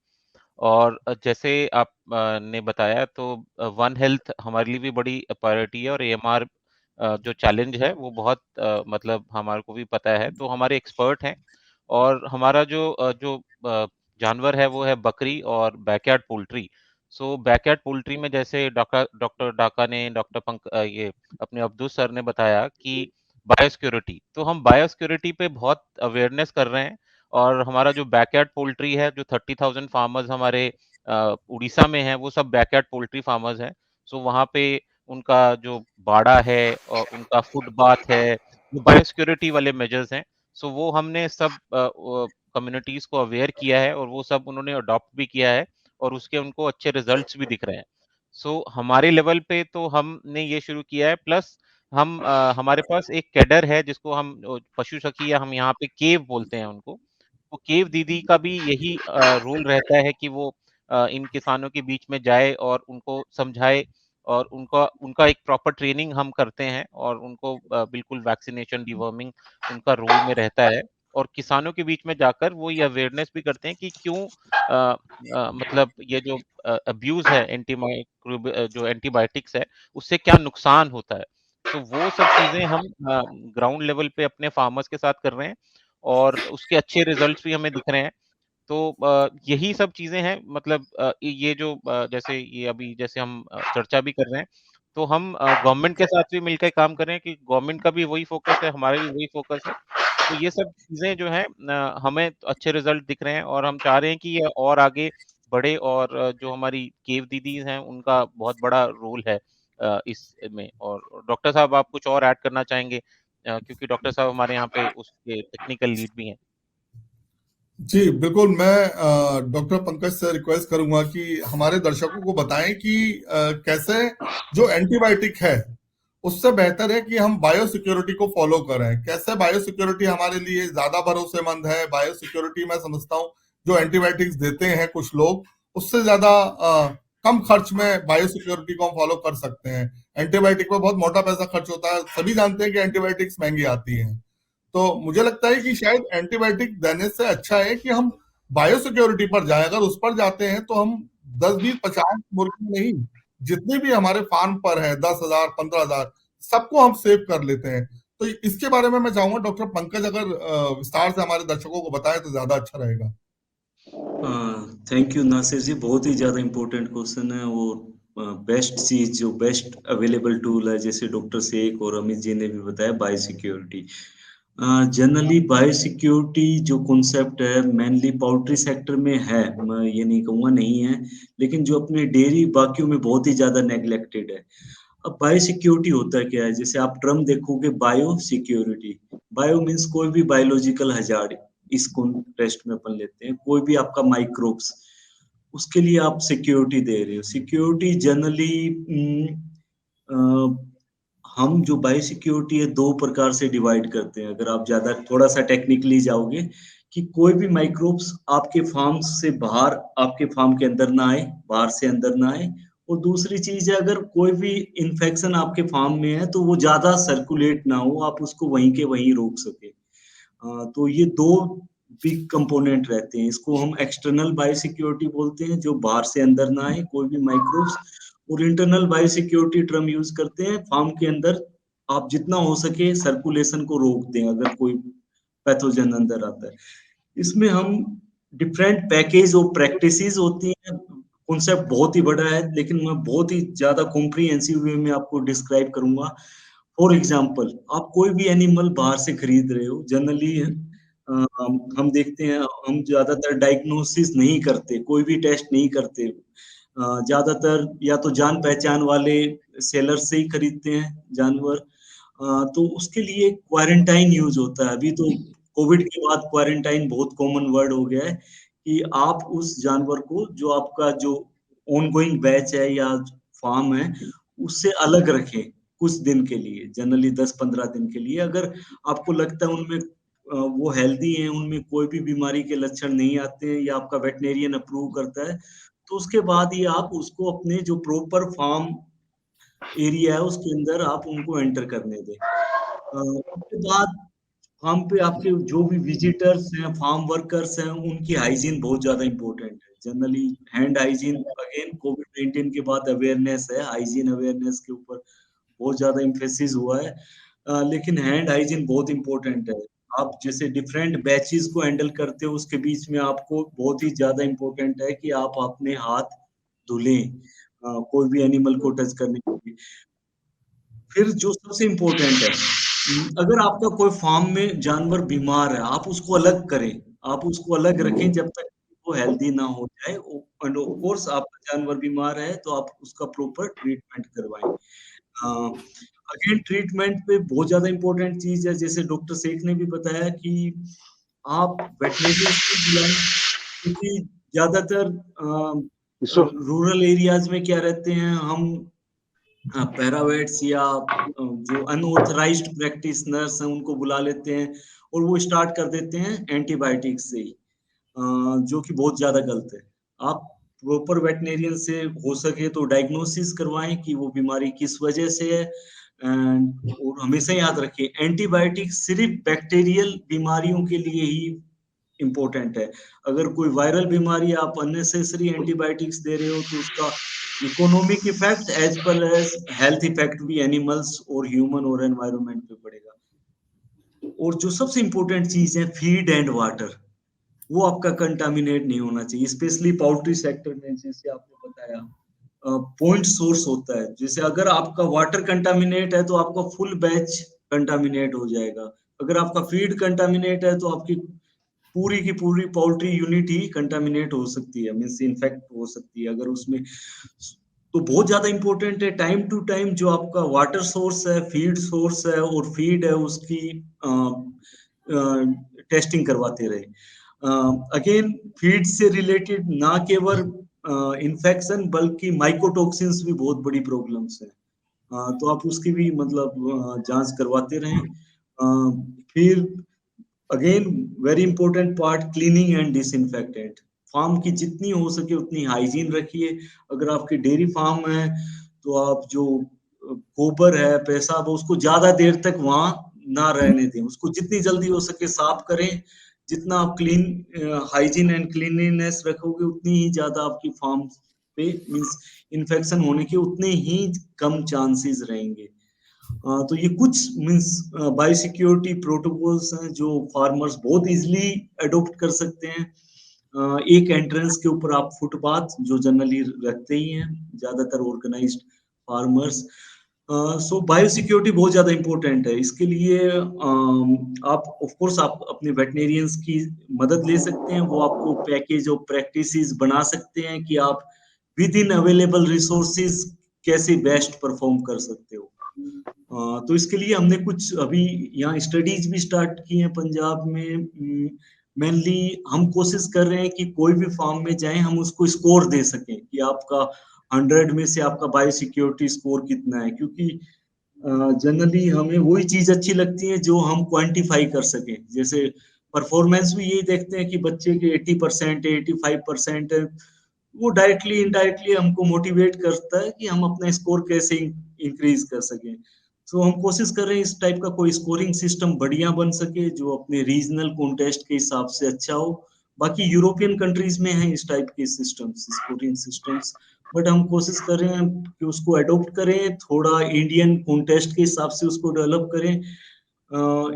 और जैसे आप ने बताया तो वन हेल्थ हमारे लिए भी बड़ी प्रायोरिटी है, और एएमआर जो चैलेंज है वो बहुत मतलब हमारे को भी पता है, तो हमारे एक्सपर्ट हैं। और हमारा जो जानवर है वो है बकरी और बैकयार्ड पोल्ट्री। सो बैकयार्ड पोल्ट्री में जैसे डॉक्टर डाका ने, ये अपने अब्दुल सर ने बताया कि बायोसिक्योरिटी, तो हम बायोसिक्योरिटी पे बहुत अवेयरनेस कर रहे हैं। और हमारा जो बैकयार्ड पोल्ट्री है, जो 30,000 फार्मर्स हमारे उड़ीसा में हैं, वो सब बैकयार्ड पोल्ट्री फार्मर्स हैं। सो वहाँ पे उनका जो बाड़ा है और उनका फूड बाथ है, जो बायोसिक्योरिटी वाले मेजर्स हैं, सो वो हमने सब कम्युनिटीज़ को अवेयर किया है, और वो सब उन्होंने अडॉप्ट भी किया है, और उसके उनको अच्छे रिजल्ट्स भी दिख रहे हैं। सो हमारे लेवल पे तो हमने ये शुरू किया है, प्लस हमारे पास एक कैडर है जिसको हम पशु सखी, या हम यहाँ पे केव बोलते हैं उनको। तो केव दीदी का भी यही रोल रहता है कि वो इन किसानों के बीच में जाए और उनको समझाए, और उनका उनका एक प्रॉपर ट्रेनिंग हम करते हैं, और उनको बिल्कुल वैक्सीनेशन, डिवर्मिंग उनका रोल में रहता है। और किसानों के बीच में जाकर वो ये अवेयरनेस भी करते हैं कि क्यों मतलब ये जो अब्यूज़ है जो एंटीबायोटिक्स है, उससे क्या नुकसान होता है। तो वो सब चीज़ें हम ग्राउंड लेवल पे अपने फार्मर्स के साथ कर रहे हैं, और उसके अच्छे रिजल्ट्स भी हमें दिख रहे हैं। तो यही सब चीज़ें हैं, मतलब ये जो जैसे ये अभी जैसे हम चर्चा भी कर रहे हैं, तो हम गवर्नमेंट के साथ भी मिलकर काम कर रहे हैं कि गवर्नमेंट का भी वही फ़ोकस है, हमारा भी वही फ़ोकस है। तो ये सब चीज़ें जो हैं हमें अच्छे रिज़ल्ट दिख रहे हैं, और हम चाह रहे हैं कि ये और आगे बढ़े, और जो हमारी केव दीदीज़ हैं, उनका बहुत बड़ा रोल है इसमें। और डॉक्टर साहब, आप कुछ और ऐड करना चाहेंगे? क्योंकि डॉक्टर साहब हमारे यहाँ पे उसके टेक्निकल लीड भी हैं। जी, बिल्कुल। मैं डॉक्टर पंकज से रिक्वेस्ट करूंगा कि हमारे दर्शकों को बताएं कि कैसे जो एंटीबायोटिक है उससे बेहतर है कि हम बायोसिक्योरिटी को फॉलो करें। कैसे बायोसिक्योरिटी हमारे लिए ज्यादा भरोसेमंद है। बायोसिक्योरिटी मैं समझता हूँ जो एंटीबायोटिक्स देते हैं कुछ लोग, उससे ज्यादा कम खर्च में बायोसिक्योरिटी को हम फॉलो कर सकते हैं। एंटीबायोटिक में बहुत मोटा पैसा खर्च होता है, सभी जानते हैं कि एंटीबायोटिक्स महंगी आती हैं। तो मुझे लगता है कि शायद एंटीबायोटिक देने से अच्छा है कि हम बायोसिक्योरिटी पर जाएं। अगर उस पर जाते हैं तो हम 10, 20, 50 मुर्गी नहीं, जितने भी हमारे फार्म पर है 10,000, 15,000, सबको हम सेव कर लेते हैं। तो इसके बारे में मैं चाहूंगा डॉक्टर पंकज अगर विस्तार से हमारे दर्शकों को बताएं तो ज्यादा अच्छा रहेगा। थैंक यू नासिर जी, बहुत ही ज़्यादा इम्पोर्टेंट क्वेश्चन है। वो बेस्ट चीज़, जो बेस्ट अवेलेबल टूल है, जैसे डॉक्टर शेख और अमित जी ने भी बताया, बायोसिक्योरिटी। जनरली बायोसिक्योरिटी जो कॉन्सेप्ट है मेनली पोल्ट्री सेक्टर में है, मैं ये नहीं कहूँगा नहीं है, लेकिन जो अपने डेयरी बाकियों में बहुत ही ज़्यादा नेग्लेक्टेड है। अब बायोसिक्योरिटी होता क्या है? जैसे आप टर्म देखोगे बायो सिक्योरिटी, बायो मीन्स कोई भी बायोलॉजिकल हजार्ड, इस कॉन्टेक्स्ट में अपन लेते हैं कोई भी आपका माइक्रोब्स, उसके लिए आप सिक्योरिटी दे रहे हो। सिक्योरिटी जनरली हम जो बायो सिक्योरिटी है दो प्रकार से डिवाइड करते हैं। अगर आप ज्यादा थोड़ा सा टेक्निकली जाओगे कि कोई भी माइक्रोब्स आपके फार्म से बाहर, आपके फार्म के अंदर ना आए, बाहर से अंदर ना आए। और दूसरी चीज है, अगर कोई भी इन्फेक्शन आपके फार्म में है तो वो ज्यादा सर्कुलेट ना हो, आप उसको वहीं के वहीं रोक सके। तो ये दो बिग कंपोनेंट रहते हैं। इसको हम एक्सटर्नल बायोसिक्योरिटी बोलते हैं, जो बाहर से अंदर ना आए कोई भी माइक्रोब्स। और इंटरनल बायोसिक्योरिटी टर्म यूज करते हैं, फार्म के अंदर आप जितना हो सके सर्कुलेशन को रोक दें अगर कोई पैथोजन अंदर आता है। इसमें हम डिफरेंट पैकेज और प्रैक्टिसेस होती हैं। कॉन्सेप्ट बहुत ही बड़ा है, लेकिन मैं बहुत ही ज्यादा कॉम्प्रिहेंसिव वे में आपको डिस्क्राइब करूंगा। फॉर एग्जाम्पल, आप कोई भी एनिमल बाहर से खरीद रहे हो, जनरली हम देखते हैं, हम ज्यादातर डायग्नोसिस नहीं करते, कोई भी टेस्ट नहीं करते। ज्यादातर या तो जान पहचान वाले सेलर से ही खरीदते हैं जानवर। तो उसके लिए क्वारंटाइन यूज होता है। अभी तो कोविड के बाद क्वारंटाइन बहुत कॉमन वर्ड हो गया है कि आप उस जानवर को, जो आपका जो ऑनगोइंग बैच है या फार्म है, उससे अलग रखें कुछ दिन के लिए, जनरली 10-15 दिन के लिए। अगर आपको लगता है उनमें वो हेल्दी हैं, उनमें कोई भी बीमारी के लक्षण नहीं आते हैं, या आपका वेटनेरियन अप्रूव करता है, तो उसके बाद ही आप उसको अपने जो प्रॉपर फार्म एरिया है उसके अंदर आप उनको एंटर करने दें। उसके बाद फार्म पे आपके जो भी विजिटर्स हैं, फार्म वर्कर्स हैं, उनकी हाइजीन बहुत ज़्यादा इम्पोर्टेंट है। जनरली हैंड हाइजीन अगेन कोविड-19 के बाद अवेयरनेस है, हाइजीन अवेयरनेस के ऊपर बहुत ज़्यादा एम्फेसिस हुआ है। लेकिन हैंड हाइजीन बहुत इम्पोर्टेंट है। आप जैसे डिफरेंट बैचेस को हैंडल करते हो, उसके बीच में आपको बहुत ही ज़्यादा इम्पोर्टेंट है कि आप अपने हाथ धुलें कोई भी एनिमल को टच करने के लिए। फिर जो सबसे इम्पोर्टेंट है, अगर आपका कोई फार्म में जानवर बीमार है, आप उसको अलग करें, आप उसको अलग रखें जब तक वो हेल्दी ना हो जाए। एंड ऑफ कोर्स आपका जानवर बीमार है तो आप उसका प्रॉपर ट्रीटमेंट करवाएं। अगेन ट्रीटमेंट पे बहुत ज्यादा इम्पोर्टेंट चीज है, जैसे डॉक्टर शेख ने भी बताया कि आप वेटनरियंस को बुलाएं, क्योंकि ज्यादातर रूरल एरियाज में क्या रहते हैं, हम पैरावेट्स या जो अनऑथराइज्ड प्रैक्टिशनर्स हैं उनको बुला लेते हैं और वो स्टार्ट कर देते हैं एंटीबायोटिक्स से ही, जो कि बहुत ज्यादा गलत है। आप प्रॉपर वेटनेरियन से हो सके तो डायग्नोसिस करवाएं कि वो बीमारी किस वजह से है। और हमेशा याद रखिए एंटीबायोटिक सिर्फ बैक्टीरियल बीमारियों के लिए ही इम्पोर्टेंट है। अगर कोई वायरल बीमारी आप अननेसेसरी एंटीबायोटिक्स दे रहे हो तो उसका economic effect as well as health effect भी एनिमल्स और ह्यूमन और एनवायरनमेंट पे पड़ेगा। और जो सबसे इम्पोर्टेंट चीज है फीड एंड वाटर, वो आपका कंटामिनेट नहीं होना चाहिए, स्पेशली पोल्ट्री सेक्टर में जैसे आपने बताया पॉइंट सोर्स होता है। जैसे अगर आपका वाटर कंटामिनेट है तो आपका फुल बैच कंटामिनेट हो जाएगा। अगर आपका फीड कंटामिनेट है तो आपकी की पूरी पोल्ट्री यूनिट ही कंटामिनेट हो सकती है, मींस इन्फेक्ट हो सकती है अगर उसमें। तो बहुत ज्यादा इंपॉर्टेंट है टाइम टू टाइम जो आपका वाटर सोर्स है, फीड सोर्स है और फीड है उसकी टेस्टिंग करवाते रहे। अगेन फीड से रिलेटेड ना केवल इन्फेक्शन बल्कि माइकोटॉक्सिन्स भी बहुत बड़ी प्रॉब्लम्स है। तो आप उसकी भी मतलब जांच करवाते रहें। फिर again very important part cleaning and disinfectant. Farm की जितनी हो सके उतनी हाइजीन रखिए। अगर आपकी डेयरी फार्म है तो आप जो गोबर है, पेशाब है, उसको ज्यादा देर तक वहां ना रहने दें, उसको जितनी जल्दी हो सके साफ करें। जितना आप क्लीन हाइजीन एंड क्लीनलीनेस रखोगे उतनी ही ज्यादा आपकी फार्म पे मींस इन्फेक्शन होने के उतने ही कम चांसेस रहेंगे। तो ये कुछ मींस बायोसिक्योरिटी प्रोटोकॉल्स हैं जो फार्मर्स बहुत इजीली अडॉप्ट कर सकते हैं। एक एंट्रेंस के ऊपर आप फुटपाथ जो जनरली रखते ही हैं ज्यादातर ऑर्गेनाइज्ड फार्मर्स। सो बायोसिक्योरिटी बहुत ज्यादा इंपॉर्टेंट है। इसके लिए आप ऑफ कोर्स आप अपने वेटनेरियंस की मदद ले सकते हैं, वो आपको पैकेज ऑफ प्रैक्टिसेस बना सकते हैं कि आप विद इन अवेलेबल रिसोर्सेज कैसे बेस्ट परफॉर्म कर सकते हो। तो इसके लिए हमने कुछ अभी यहाँ स्टडीज भी स्टार्ट की हैं पंजाब में। मेनली हम कोशिश कर रहे हैं कि कोई भी फार्म में जाएं हम उसको स्कोर दे सकें कि आपका 100 में से आपका बायोसिक्योरिटी स्कोर कितना है, क्योंकि जनरली हमें वही चीज अच्छी लगती है जो हम क्वांटिफाई कर सकें। जैसे परफॉर्मेंस भी यही देखते हैं कि बच्चे के 80% है, 85% है, वो डायरेक्टली इनडायरेक्टली हमको मोटिवेट करता है कि हम अपना स्कोर कैसे इंक्रीज कर सकें। तो हम कोशिश कर रहे हैं इस टाइप का कोई स्कोरिंग सिस्टम बढ़िया बन सके जो अपने रीजनल कॉन्टेस्ट के हिसाब से अच्छा हो। बाकी यूरोपियन कंट्रीज में है इस टाइप के सिस्टम्स, स्कोरिंग सिस्टम्स, बट हम कोशिश कर रहे हैं कि उसको अडॉप्ट करें, थोड़ा इंडियन कॉन्टेस्ट के हिसाब से उसको डेवलप करें।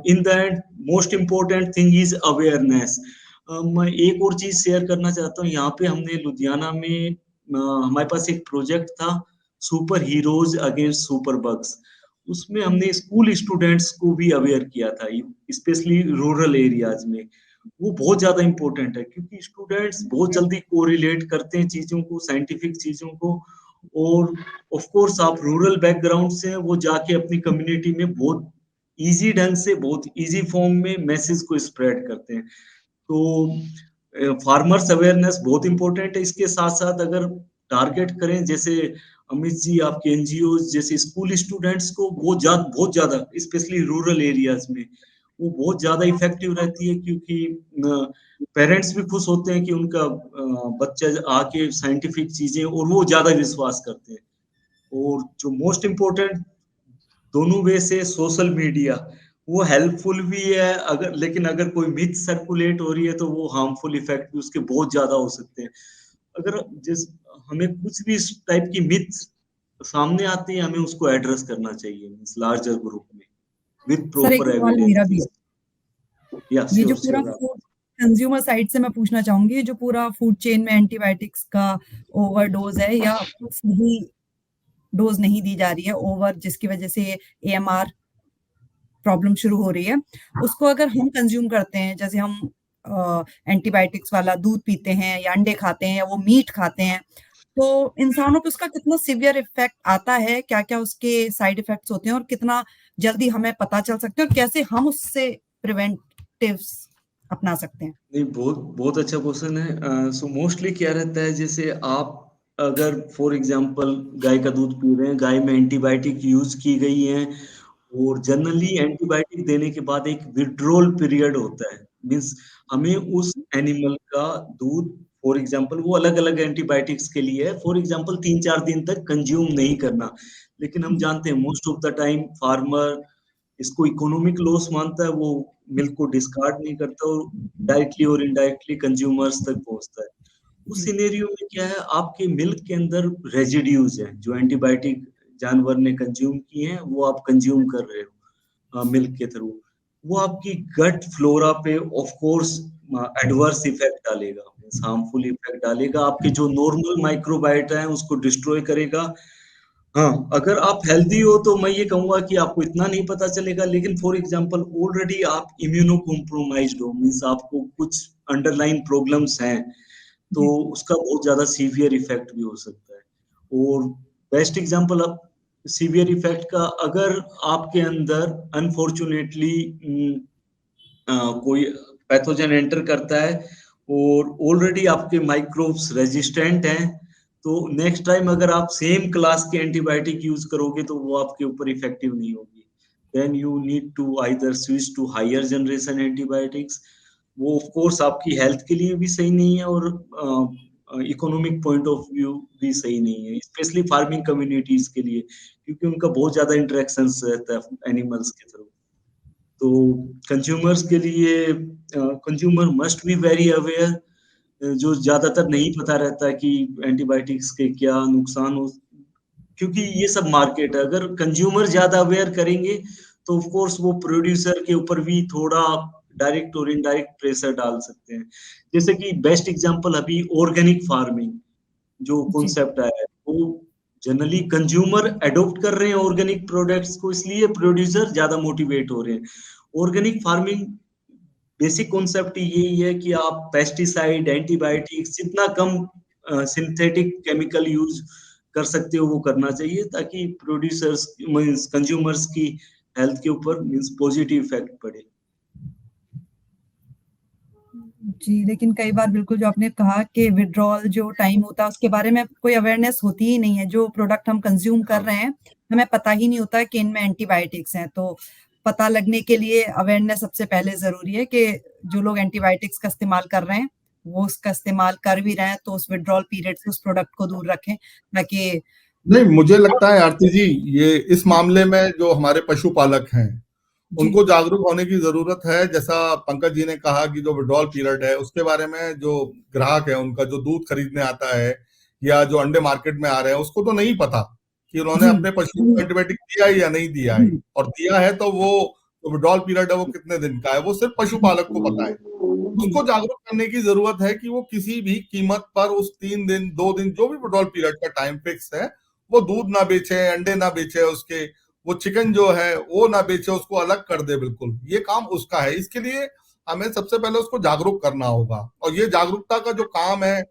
In the end most important thing is awareness. मैं एक और चीज शेयर करना चाहता हूँ। यहाँ पे हमने लुधियाना में हमारे पास एक प्रोजेक्ट था super heroes against super bugs. उसमें हमने स्कूल स्टूडेंट्स को भी अवेयर किया था, स्पेशली रूरल एरियाज में। वो बहुत ज्यादा इंपॉर्टेंट है क्योंकि स्टूडेंट्स बहुत जल्दी कोरिलेट करते हैं चीजों को, साइंटिफिक चीजों को। और ऑफ कोर्स आप रूरल बैकग्राउंड से हैं, वो जाके अपनी कम्युनिटी में बहुत इजी ढंग से, बहुत इजी फॉर्म में मैसेज को स्प्रेड करते हैं। तो फार्मर्स अवेयरनेस बहुत इंपॉर्टेंट है। इसके साथ साथ अगर टारगेट करें जैसे अमित जी आपके एनजीओ जैसे स्कूल स्टूडेंट्स को बहुत ज्यादा स्पेशली रूरल एरियाज में वो बहुत ज्यादा इफेक्टिव रहती है, क्योंकि पेरेंट्स भी खुश होते हैं कि उनका बच्चा आके साइंटिफिक चीजें, और वो ज्यादा विश्वास करते हैं। और जो मोस्ट इम्पोर्टेंट दोनों वे से सोशल मीडिया वो हेल्पफुल भी है, अगर लेकिन अगर कोई मिथ सर्कुलेट हो रही है तो वो हार्मफुल इफेक्ट भी उसके बहुत ज्यादा हो सकते हैं। अगर जिस हमें कुछ भी इस टाइप की मिथ सामने आती है, हमें उसको एड्रेस करना चाहिए इस लार्जर ग्रुप में विद सर, एक प्रॉपर सवाल मेरा भी एविडेंसेस। है। या ये जो श्योर पूरा श्योर। फूड कंज्यूमर साइड से मैं पूछना चाहूंगी, जो पूरा फूड चेन में एंटीबायोटिक्स का ओवरडोज है या कुछ सही डोज नहीं दी जा रही है ओवर, जिसकी वजह से एएमआर प्रॉब्लम शुरू हो रही है, उसको अगर हम कंज्यूम करते हैं, जैसे हम एंटीबायोटिक्स वाला दूध पीते हैं या अंडे खाते हैं या वो मीट खाते हैं, तो इंसानों पे उसका कितना सिवियर इफेक्ट आता है, क्या क्या उसके साइड इफेक्ट्स होते हैं और कितना जल्दी हमें पता चल सकते हैं और कैसे हम उससे प्रिवेंटिव्स अपना सकते हैं? नहीं, बहुत बहुत अच्छा क्वेश्चन है। सो मोस्टली क्या रहता है, जैसे आप अगर फॉर एग्जांपल गाय का दूध पी रहे हैं, गाय में एंटीबायोटिक यूज की गई है और जनरली एंटीबायोटिक देने के बाद एक विड्रॉल पीरियड होता है, मींस हमें उस एनिमल का दूध फॉर एग्जांपल वो अलग अलग एंटीबायोटिक्स के लिए है, फॉर एग्जांपल 3-4 दिन तक कंज्यूम नहीं करना। लेकिन हम जानते हैं most of the time farmer इसको इकोनॉमिक लॉस मानता है, वो मिल्क को डिस्कार्ड नहीं करता और डायरेक्टली और इनडायरेक्टली कंज्यूमर्स तक पहुंचता है। उस जी सिनेरियो में क्या है, आपके मिल्क के अंदर रेजिड्यूज हैं जो एंटीबायोटिक जानवर ने कंज्यूम किए हैं, वो आप कंज्यूम कर रहे हो मिल्क के थ्रू। वो आपकी गट फ्लोरा पे ऑफ कोर्स एडवर्स इफेक्ट डालेगा, मींस हार्मफुल इफेक्ट डालेगा, आपके जो नॉर्मल माइक्रोबायोटा है उसको डिस्ट्रॉय करेगा। हाँ, अगर आप हेल्दी हो तो मैं ये कहूंगा कि आपको इतना नहीं पता चलेगा, लेकिन फॉर एग्जांपल ऑलरेडी आप इम्यूनो कॉम्प्रोमाइज्ड हो, मींस आपको कुछ अंडरलाइन प्रॉब्लम्स हैं, तो जी उसका बहुत ज्यादा सीवियर इफेक्ट भी हो सकता है। और बेस्ट एग्जांपल अब सीवियर इफेक्ट का, अगर आपके अंदर अनफॉर्चुनेटली कोई पैथोजन एंटर करता है और ऑलरेडी आपके माइक्रोब्स रेजिस्टेंट हैं, तो नेक्स्ट टाइम अगर आप सेम क्लास के एंटीबायोटिक यूज करोगे तो वो आपके ऊपर इफेक्टिव नहीं होगी। Then you need to either switch to higher generation antibiotics. वो ऑफ कोर्स आपकी हेल्थ के लिए भी सही नहीं है और इकोनॉमिक पॉइंट ऑफ व्यू भी सही नहीं है, स्पेशली फार्मिंग कम्युनिटीज के लिए, क्योंकि उनका बहुत ज्यादा इंटरेक्शंस रहता है एनिमल्स के थ्रू। तो कंज्यूमर्स के लिए consumer must be very aware, जो ज्यादातर नहीं पता रहता कि एंटीबायोटिक्स के क्या नुकसान हो, क्योंकि ये सब मार्केट है। अगर कंज्यूमर ज्यादा अवेयर करेंगे तो ऑफ कोर्स वो प्रोड्यूसर के ऊपर भी थोड़ा डायरेक्ट और इनडायरेक्ट प्रेशर डाल सकते हैं। जैसे कि बेस्ट एग्जांपल अभी ऑर्गेनिक फार्मिंग जो जी कॉन्सेप्ट आया है, वो जनरली कंज्यूमर अडॉप्ट कर रहे हैं ऑर्गेनिक प्रोडक्ट्स को, इसलिए प्रोड्यूसर ज्यादा मोटिवेट हो रहे हैं। ऑर्गेनिक फार्मिंग बेसिक कॉन्सेप्ट यही है कि आप पेस्टिसाइड एंटीबायोटिक्स जितना कम सिंथेटिक केमिकल यूज कर सकते हो वो करना चाहिए, ताकि प्रोड्यूसर्स मींस कंज्यूमर्स की हेल्थ के ऊपर मींस पॉजिटिव इफेक्ट पड़े। जी, लेकिन कई बार बिल्कुल जो आपने कहा कि विड्रॉल जो टाइम होता है उसके बारे में कोई अवेयरनेस होती ही नहीं है। जो प्रोडक्ट हम कंज्यूम कर हाँ रहे हैं हमें पता ही नहीं होता कि इनमें एंटीबायोटिक्स हैं, तो पता लगने के लिए अवेयरनेस सबसे पहले जरूरी है कि जो लोग एंटीबायोटिक्स का इस्तेमाल कर रहे हैं वो उसका इस्तेमाल कर भी रहे हैं तो उस विड्रॉल पीरियड से उस प्रोडक्ट को दूर रखें, ताकि नहीं, मुझे लगता है आरती जी, ये इस मामले में जो हमारे पशुपालक हैं जी उनको जागरूक होने की जरूरत है। जैसा पंकज जी ने कहा कि जो विड्रॉल पीरियड है उसके बारे में जो ग्राहक है उनका जो दूध खरीदने आता है या जो अंडे मार्केट में आ रहे हैं उसको तो नहीं पता कि उन्होंने जी अपने पशु को एंटीबायोटिक दिया है या नहीं दिया है, और दिया है तो वो जो विड्रॉल पीरियड है वो कितने दिन का है वो सिर्फ पशुपालक को पता है। उसको जागरूक करने की जरूरत है कि वो किसी भी कीमत पर उस 3 दिन 2 दिन जो भी विड्रॉल पीरियड का टाइम फिक्स है वो दूध ना बेचे, अंडे ना बेचे, उसके वो चिकन जो है वो ना बेचे, उसको अलग कर दे। बिल्कुल ये काम उसका है। इसके लिए हमें सबसे पहले उसको जागरूक करना होगा, और ये जागरूकता का जो काम है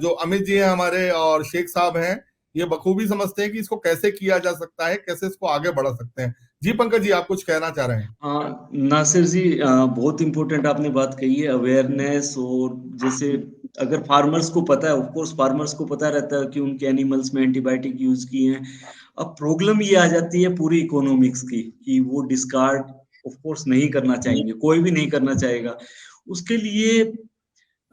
जो अमित जी हैं हमारे और शेख साहब हैं ये बखूबी समझते हैं कि इसको कैसे किया जा सकता है, कैसे इसको आगे बढ़ा सकते हैं। जी पंकज जी, आप कुछ कहना चाह रहे हैं? हाँ नासिर जी, बहुत इंपॉर्टेंट आपने बात कही है, अवेयरनेस। और जैसे अगर फार्मर्स को पता है, ऑफ कोर्स फार्मर्स को पता रहता है कि उनके एनिमल्स में एंटीबायोटिक यूज किए हैं। अब प्रॉब्लम ये आ जाती है पूरी इकोनॉमिक्स की कि वो डिस्कार्ड ऑफ कोर्स नहीं करना चाहेंगे, कोई भी नहीं करना चाहेगा। उसके लिए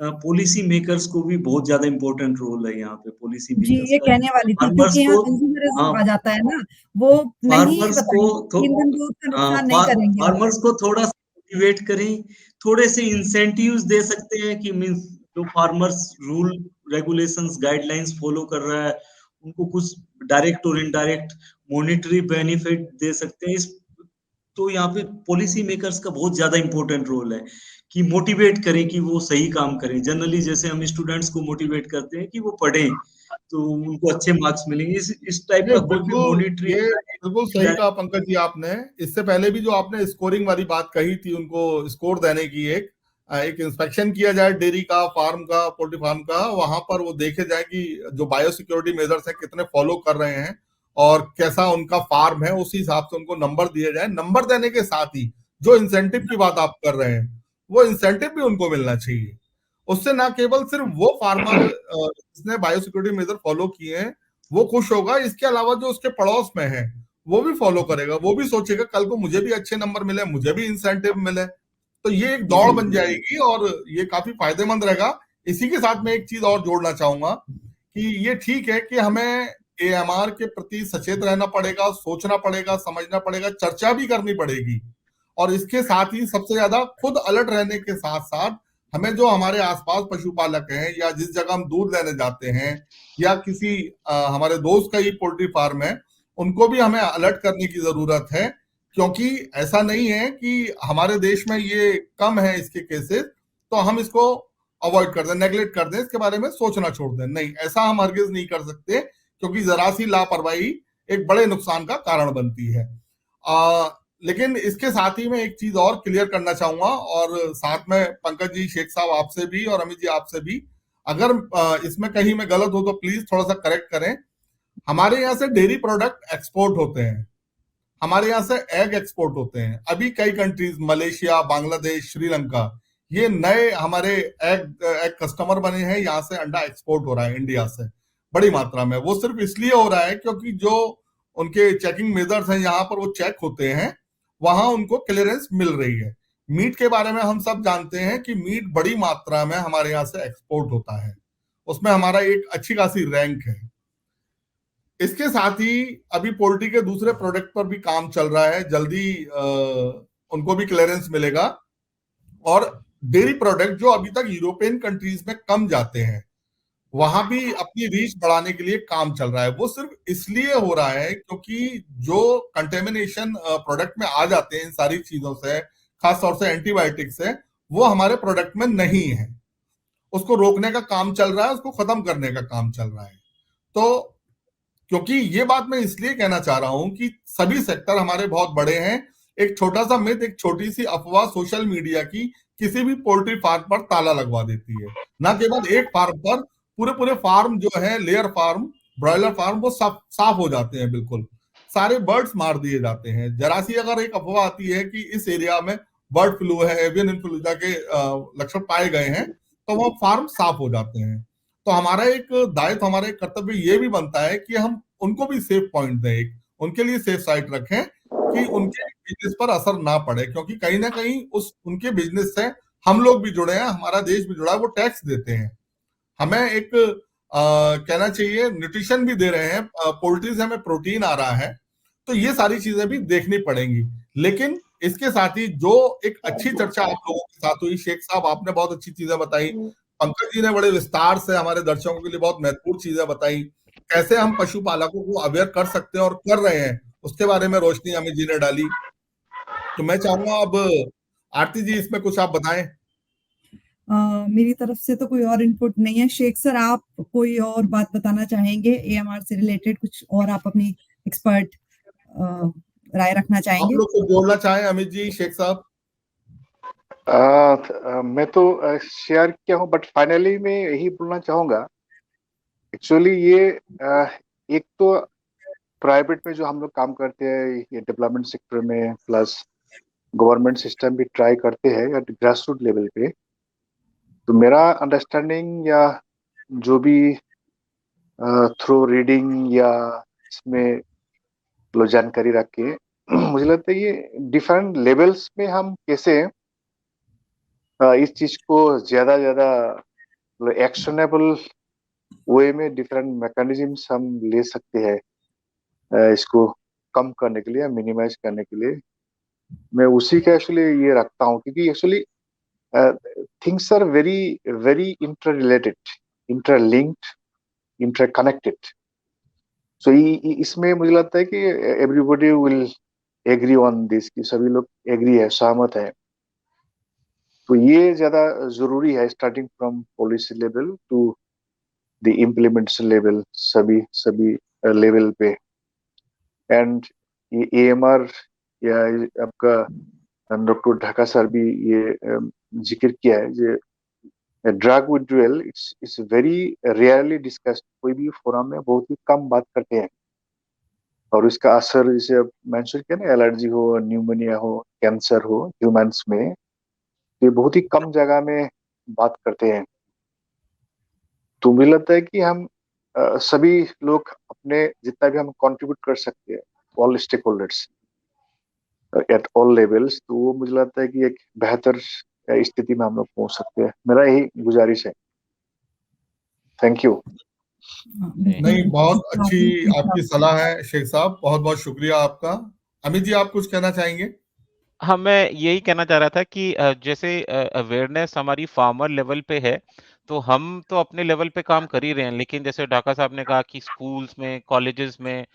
पॉलिसी मेकर्स को भी बहुत ज्यादा इम्पोर्टेंट रोल है यहाँ पे, पॉलिसी जी, मेकर्स ये का। कहने वाली थी, फार्मर्स क्योंकि यहाँ को, कंज्यूमरिज्म आ हाँ, जाता है ना, वो नहीं फार्मर्स को बताएंगे, ईंधन दूध का नुकसान नहीं करेंगे हमें। फार्मर्स को थोड़ा सा मोटिवेट करें, थोड़े से इंसेंटिव्स दे सकते हैं कि मीन्स जो farmers rule regulations guidelines follow कर रहा है उनको कुछ डायरेक्ट और इनडायरेक्ट मॉनेटरी बेनिफिट दे सकते हैं। इस तो यहाँ पे पॉलिसी मेकर्स का बहुत ज्यादा इंपॉर्टेंट रोल है कि मोटिवेट करें कि वो सही काम करें। जनरली जैसे हम स्टूडेंट्स को मोटिवेट करते हैं कि वो पढ़ें तो उनको अच्छे मार्क्स मिलेंगे, इस टाइप ये का कोई भी बिल्कुल, मॉनिटरी ये बिल्कुल सही कहा पंकज जी आपने। इससे पहले भी जो आपने स्कोरिंग वाली बात कही थी, उनको स्कोर देने की, एक इंस्पेक्शन किया जाए डेयरी का, फार्म का, पोल्ट्री फार्म का, वहां पर वो देखे जाए कि जो बायो सिक्योरिटी मेजर्स है कितने फॉलो कर रहे हैं और कैसा उनका फार्म है, उसी हिसाब से उनको नंबर दिए जाए। नंबर देने के साथ ही जो इंसेंटिव की बात आप कर रहे हैं, वो इंसेंटिव भी उनको मिलना चाहिए। उससे ना केवल सिर्फ वो फार्मर जिसने बायो सिक्योरिटी मेजर फॉलो किए हैं वो खुश होगा, इसके अलावा जो उसके पड़ोस में है वो भी फॉलो करेगा, वो भी सोचेगा कल को मुझे भी अच्छे नंबर मिले, मुझे भी इंसेंटिव मिले। तो ये एक दौड़ बन जाएगी और ये काफी फायदेमंद रहेगा। इसी के साथ में एक चीज और जोड़ना चाहूंगा कि ये ठीक है कि हमें एएमआर के प्रति सचेत रहना पड़ेगा, सोचना पड़ेगा, समझना पड़ेगा, चर्चा भी करनी पड़ेगी। और इसके साथ ही सबसे ज्यादा खुद अलर्ट रहने के साथ साथ हमें जो हमारे आसपास पशुपालक हैं या जिस जगह हम दूध लेने जाते हैं या किसी हमारे दोस्त का ही पोल्ट्री फार्म है, उनको भी हमें अलर्ट करने की जरूरत है। क्योंकि ऐसा नहीं है कि हमारे देश में ये कम है इसके केसेस तो हम इसको अवॉइड कर दें, नेग्लेक्ट कर दें, इसके बारे में सोचना छोड़ दें। नहीं, ऐसा हम हरगिज नहीं कर सकते, क्योंकि जरा सी लापरवाही एक बड़े नुकसान का कारण बनती है। लेकिन इसके साथ ही मैं एक चीज और क्लियर करना चाहूंगा, और साथ में पंकज जी, शेख साहब आपसे भी और अमित जी आपसे भी, अगर इसमें कहीं मैं गलत हो तो प्लीज थोड़ा सा करेक्ट करें। हमारे यहाँ से डेयरी प्रोडक्ट एक्सपोर्ट होते हैं, हमारे यहाँ से एग एक्सपोर्ट होते हैं। अभी कई कंट्रीज, मलेशिया, बांग्लादेश, श्रीलंका, ये नए हमारे एग कस्टमर बने हैं। यहाँ से अंडा एक्सपोर्ट हो रहा है इंडिया से बड़ी मात्रा में। वो सिर्फ इसलिए हो रहा है क्योंकि जो उनके चेकिंग मेजर्स हैं, यहाँ पर वो चेक होते हैं, वहां उनको क्लियरेंस मिल रही है। मीट के बारे में हम सब जानते हैं कि मीट बड़ी मात्रा में हमारे यहाँ से एक्सपोर्ट होता है, उसमें हमारा एक अच्छी खासी रैंक है। इसके साथ ही अभी पोल्ट्री के दूसरे प्रोडक्ट पर भी काम चल रहा है, जल्दी उनको भी क्लियरेंस मिलेगा। और डेयरी प्रोडक्ट जो अभी तक यूरोपियन कंट्रीज में कम जाते हैं, वहां भी अपनी रीच बढ़ाने के लिए काम चल रहा है। वो सिर्फ इसलिए हो रहा है क्योंकि जो कंटेमिनेशन प्रोडक्ट में आ जाते हैं इन सारी चीजों से, खासतौर से एंटीबायोटिक से, वो हमारे प्रोडक्ट में नहीं है। उसको रोकने का काम चल रहा है, उसको खत्म करने का काम चल रहा है। तो क्योंकि ये बात मैं इसलिए कहना चाह रहा हूं कि सभी सेक्टर हमारे बहुत बड़े हैं। एक छोटा सा मिथ, एक छोटी सी अफवाह सोशल मीडिया की किसी भी पोल्ट्री फार्म पर ताला लगवा देती है। ना केवल एक फार्म पर, पूरे पूरे फार्म जो है, लेयर फार्म, ब्रॉयलर फार्म, वो साफ हो जाते हैं, बिल्कुल सारे बर्ड्स मार दिए जाते हैं। जरा सी अगर एक अफवाह आती है कि इस एरिया में बर्ड फ्लू है, एवियन इन्फ्लुएंजा के लक्षण पाए गए हैं, तो वो फार्म साफ हो जाते हैं। तो हमारा एक दायित्व, हमारा एक कर्तव्य ये भी बनता है कि हम उनको भी सेफ पॉइंट दें, एक उनके लिए सेफ साइट रखें कि उनके बिजनेस पर असर ना पड़े। क्योंकि कहीं ना कहीं उस उनके बिजनेस से हम लोग भी जुड़े हैं, हमारा देश भी जुड़ा है, वो टैक्स देते हैं। हमें एक कहना चाहिए न्यूट्रिशन भी दे रहे हैं, पोल्ट्री से हमें प्रोटीन आ रहा है। तो ये सारी चीजें भी देखनी पड़ेंगी। लेकिन इसके साथ ही जो एक अच्छी चर्चा आप लोगों के साथ हुई, शेख साहब आपने बहुत अच्छी चीजें बताई, पंकज जी ने बड़े विस्तार से हमारे दर्शकों के लिए बहुत महत्वपूर्ण चीजें बताई, कैसे हम पशुपालकों को अवेयर कर सकते हैं और कर रहे हैं, उसके बारे में रोशनी अमित जी ने डाली। तो मैं चाहूंगा अब आरती जी इसमें कुछ आप बताएं। मेरी तरफ से तो कोई और इनपुट नहीं है। शेख सर, आप कोई और बात बताना चाहेंगे एएमआर से रिलेटेड, कुछ और आप अपनी एक्सपर्ट राय रखना चाहेंगे? आप लोग को जोड़ना चाहें अमित जी, शेख साहब? मैं तो शेयर किया हूँ, बट फाइनली मैं यही बोलना चाहूंगा। एक्चुअली ये एक तो प्राइवेट में जो हम लोग काम करते हैं, ये डेवलपमेंट सेक्टर में, प्लस गवर्नमेंट सिस्टम भी ट्राई करते हैं या ग्रास रूट लेवल पे। तो मेरा अंडरस्टैंडिंग या जो भी थ्रू रीडिंग या इसमें लो जानकारी रख के मुझे लगता है ये डिफरेंट लेवल्स में हम कैसे इस चीज को ज्यादा एक्शनेबल वे में डिफरेंट मैकेनिज्म्स हम ले सकते हैं इसको कम करने के लिए या मिनिमाइज करने के लिए। मैं उसी का एक्चुअली ये रखता हूँ, क्योंकि actually things are very very interrelated, interlinked, interconnected. So इसमें मुझे लगता है कि everybody will agree on this, कि सभी लोग एग्री है, सहमत है। तो ये ज्यादा जरूरी है, starting from policy level to the implementation level, सभी लेवल पे। एंड ये एएमआर या आपका डॉक्टर ढाका सर भी ये जिक्र किया है, जो drug withdrawal it's very rarely discussed. कोई भी फोरम में बहुत ही कम बात करते हैं, और इसका असर जैसे आप मेंशन किया ना, एलर्जी हो, न्यूमोनिया हो, कैंसर हो ह्यूमंस में, ये बहुत ही कम जगह में बात करते हैं। तो मुझे लगता है कि हम सभी लोग अपने जितना भी हम कंट्रीब्यूट कर सकते हैं, all stakeholders at all levels, तो वो मुझे लगता है कि एक बेहतर स्थिति में हम लोग पहुंच सकते हैं। मेरा यही गुजारिश है। Thank you. नहीं, बहुत अच्छी आपकी सलाह है शेख साहब, बहुत बहुत शुक्रिया आपका। अमित जी, आप कुछ कहना चाहेंगे? हाँ, मैं यही कहना चाह रहा था कि जैसे अवेयरनेस हमारी फार्मर लेवल पे है, तो हम तो अपने लेवल पे काम कर ही रहे हैं, लेकिन जैसे ढाका साहब ने कहा कि स्कूल्स में, कॉलेजेस में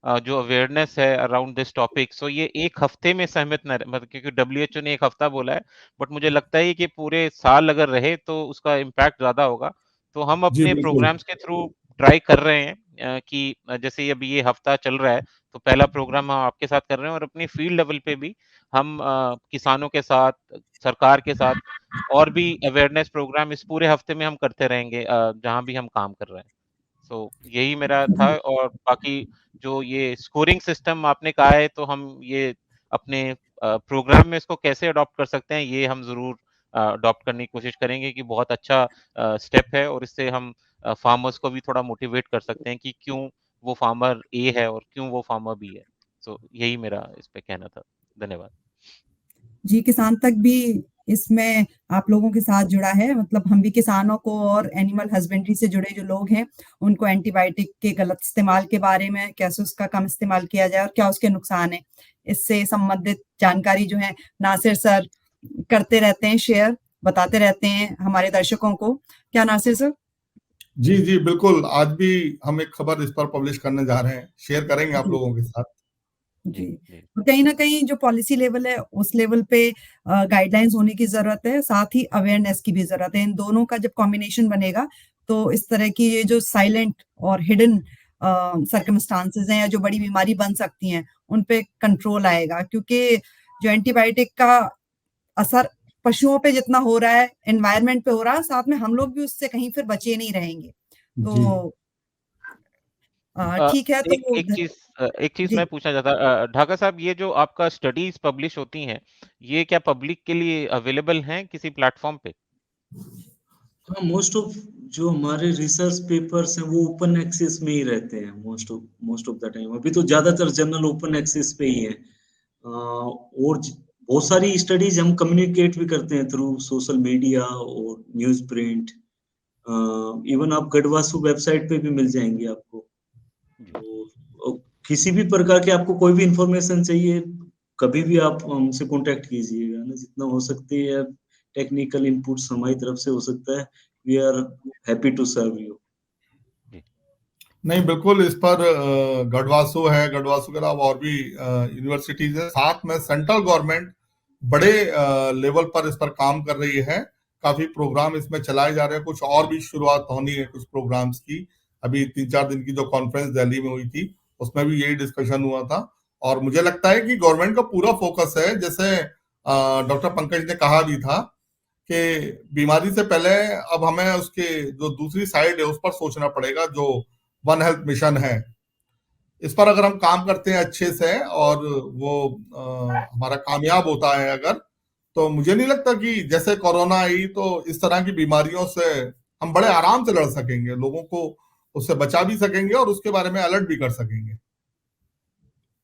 जो अवेयरनेस है अराउंड दिस टॉपिक, सो ये एक हफ्ते में सहमत न मतलब, क्योंकि डब्ल्यूएचओ ने एक हफ्ता बोला है, बट मुझे लगता है कि पूरे साल अगर रहे तो उसका इम्पैक्ट ज़्यादा होगा। तो हम जी अपने बिल्कुल। प्रोग्राम्स के थ्रू ट्राई कर रहे हैं कि जैसे अभी ये हफ्ता चल रहा है, तो पहला प्रोग्राम हम आपके साथ कर रहे हैं, और अपनी फील्ड लेवल पे भी हम किसानों के साथ, सरकार के साथ और भी अवेयरनेस प्रोग्राम इस पूरे हफ्ते में हम करते रहेंगे जहाँ भी हम काम कर रहे हैं। सो यही मेरा था, और बाकी जो ये स्कोरिंग सिस्टम आपने कहा है, तो हम ये अपने प्रोग्राम में इसको कैसे अडॉप्ट कर सकते हैं, ये हम ज़रूर अडॉप्ट करने की कोशिश करेंगे, कि बहुत अच्छा स्टेप है, और इससे हम फार्मर्स को भी थोड़ा मोटिवेट कर सकते हैं कि क्यों वो फार्मर ए है और क्यों वो फार्मर बी है। सो यही मेरा इस पे कहना था। धन्यवाद। जी, किसान तक भी इसमें आप लोगों के साथ जुड़ा है, मतलब हम भी किसानों को और एनिमल हस्बेंड्री से जुड़े जो लोग हैं, उनको एंटीबायोटिक के गलत इस्तेमाल के बारे में, कैसे उसका कम इस्तेमाल किया जाए और क्या उसके नुकसान है, इससे संबंधित जानकारी जो है नासिर सर करते रहते हैं शेयर, बताते रहते हैं हमारे दर्शकों को। क्या नासिर सर? जी जी बिल्कुल, आज भी हम एक खबर इस पर पब्लिश करने जा रहे हैं, शेयर करेंगे आप जी। लोगों के साथ। जी, तो कहीं न कहीं जो पॉलिसी लेवल है, उस लेवल पे गाइडलाइंस होने की ज़रूरत है, साथ ही अवेयरनेस की भी ज़रूरत है। इन दोनों का जब कॉम्बिनेशन बनेगा, तो इस तरह की ये जो साइलेंट और हिडन सर्कमस्टांसेस हैं, या जो बड़ी बीमारी बन सकती हैं, उन पे कंट्रोल आएगा। क्योंकि जो एंटीबायोटिक का असर पशुओं पे जितना हो रहा है, एनवायरनमेंट पे हो रहा है, साथ में हम लोग भी उससे कहीं फिर बचे नहीं रहेंगे। जी। तो ठीक है, एक तो एक चीज़ जी। मैं पूछना चाहता ढाका साहब, ये जो आपका स्टडीज़ पब्लिश होती हैं, ये क्या पब्लिक के लिए अवेलेबल हैं किसी प्लेटफ़ॉर्म पे? हाँ, मोस्ट ऑफ जो हमारे रिसर्च पेपर्स हैं वो ओपन एक्सेस में ही रहते हैं मोस्ट ऑफ द टाइम। अभी तो ज्यादातर जर्नल ओपन एक्सेस पे ही है, और बहुत सारी स्टडीज हम कम्युनिकेट भी करते हैं थ्रू सोशल मीडिया और न्यूज प्रिंट। इवन आप गढ़वासु वेबसाइट पे भी मिल जाएंगे आपको। और किसी भी प्रकार के आपको कोई भी इंफॉर्मेशन चाहिए, कभी भी आप हमसे कांटेक्ट कीजिएगा ना, जितना हो सकती है टेक्निकल इनपुट्स हमारी तरफ से हो सकता है, we are happy to serve you. नहीं बिल्कुल, इस पर गढ़वासु है, गढ़वासु के अलावा और भी यूनिवर्सिटीज है, साथ में सेंट्रल गवर्नमेंट बड़े लेवल पर इस पर काम कर रही है। काफी प्रोग्राम इसमें चलाए जा रहे हैं, कुछ और भी शुरुआत होनी है कुछ प्रोग्राम्स की। अभी 3-4 दिन की जो कॉन्फ्रेंस दिल्ली में हुई थी, उसमें भी यही डिस्कशन हुआ था, और मुझे लगता है कि गवर्नमेंट का पूरा फोकस है, जैसे डॉक्टर पंकज ने कहा भी था कि बीमारी से पहले अब हमें उसके जो दूसरी साइड है उस पर सोचना पड़ेगा, जो वन हेल्थ मिशन है। इस पर अगर हम काम करते हैं अच्छे से और वो हमारा कामयाब होता है अगर, तो मुझे नहीं लगता कि जैसे कोरोना आई तो इस तरह की बीमारियों से हम बड़े आराम से लड़ सकेंगे, लोगों को उससे बचा भी सकेंगे और उसके बारे में अलर्ट भी कर सकेंगे।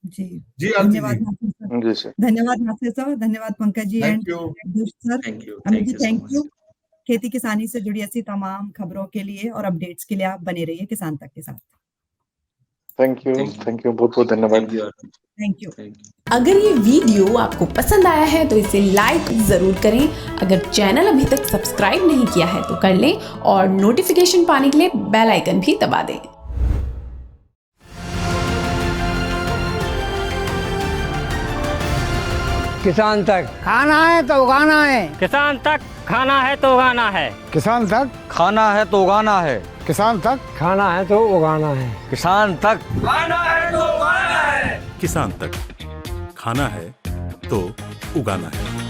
जी, जी धन्यवाद नासिर सर। जी सर। धन्यवाद नासिर सर, धन्यवाद Pankaj ji and thank you. Sir. Thank you Amit ji, so thank much. You. खेती किसानी से जुड़ी ऐसी तमाम खबरों के लिए और अपडेट्स के लिए आप बने रहिए किसान तक के साथ। थैंक यू, बहुत बहुत धन्यवाद। Thank you. अगर ये वीडियो आपको पसंद आया है तो इसे लाइक जरूर करें। अगर चैनल अभी तक सब्सक्राइब नहीं किया है तो कर लें और नोटिफिकेशन पाने के लिए बेल आइकन भी दबा दें। किसान तक खाना है तो उगाना है, किसान तक खाना है तो उगाना है, किसान तक खाना है तो उगाना है, किसान तक खाना है तो उगाना है, किसान तक खाना है तो उगाना है, किसान तक खाना है तो उगाना है।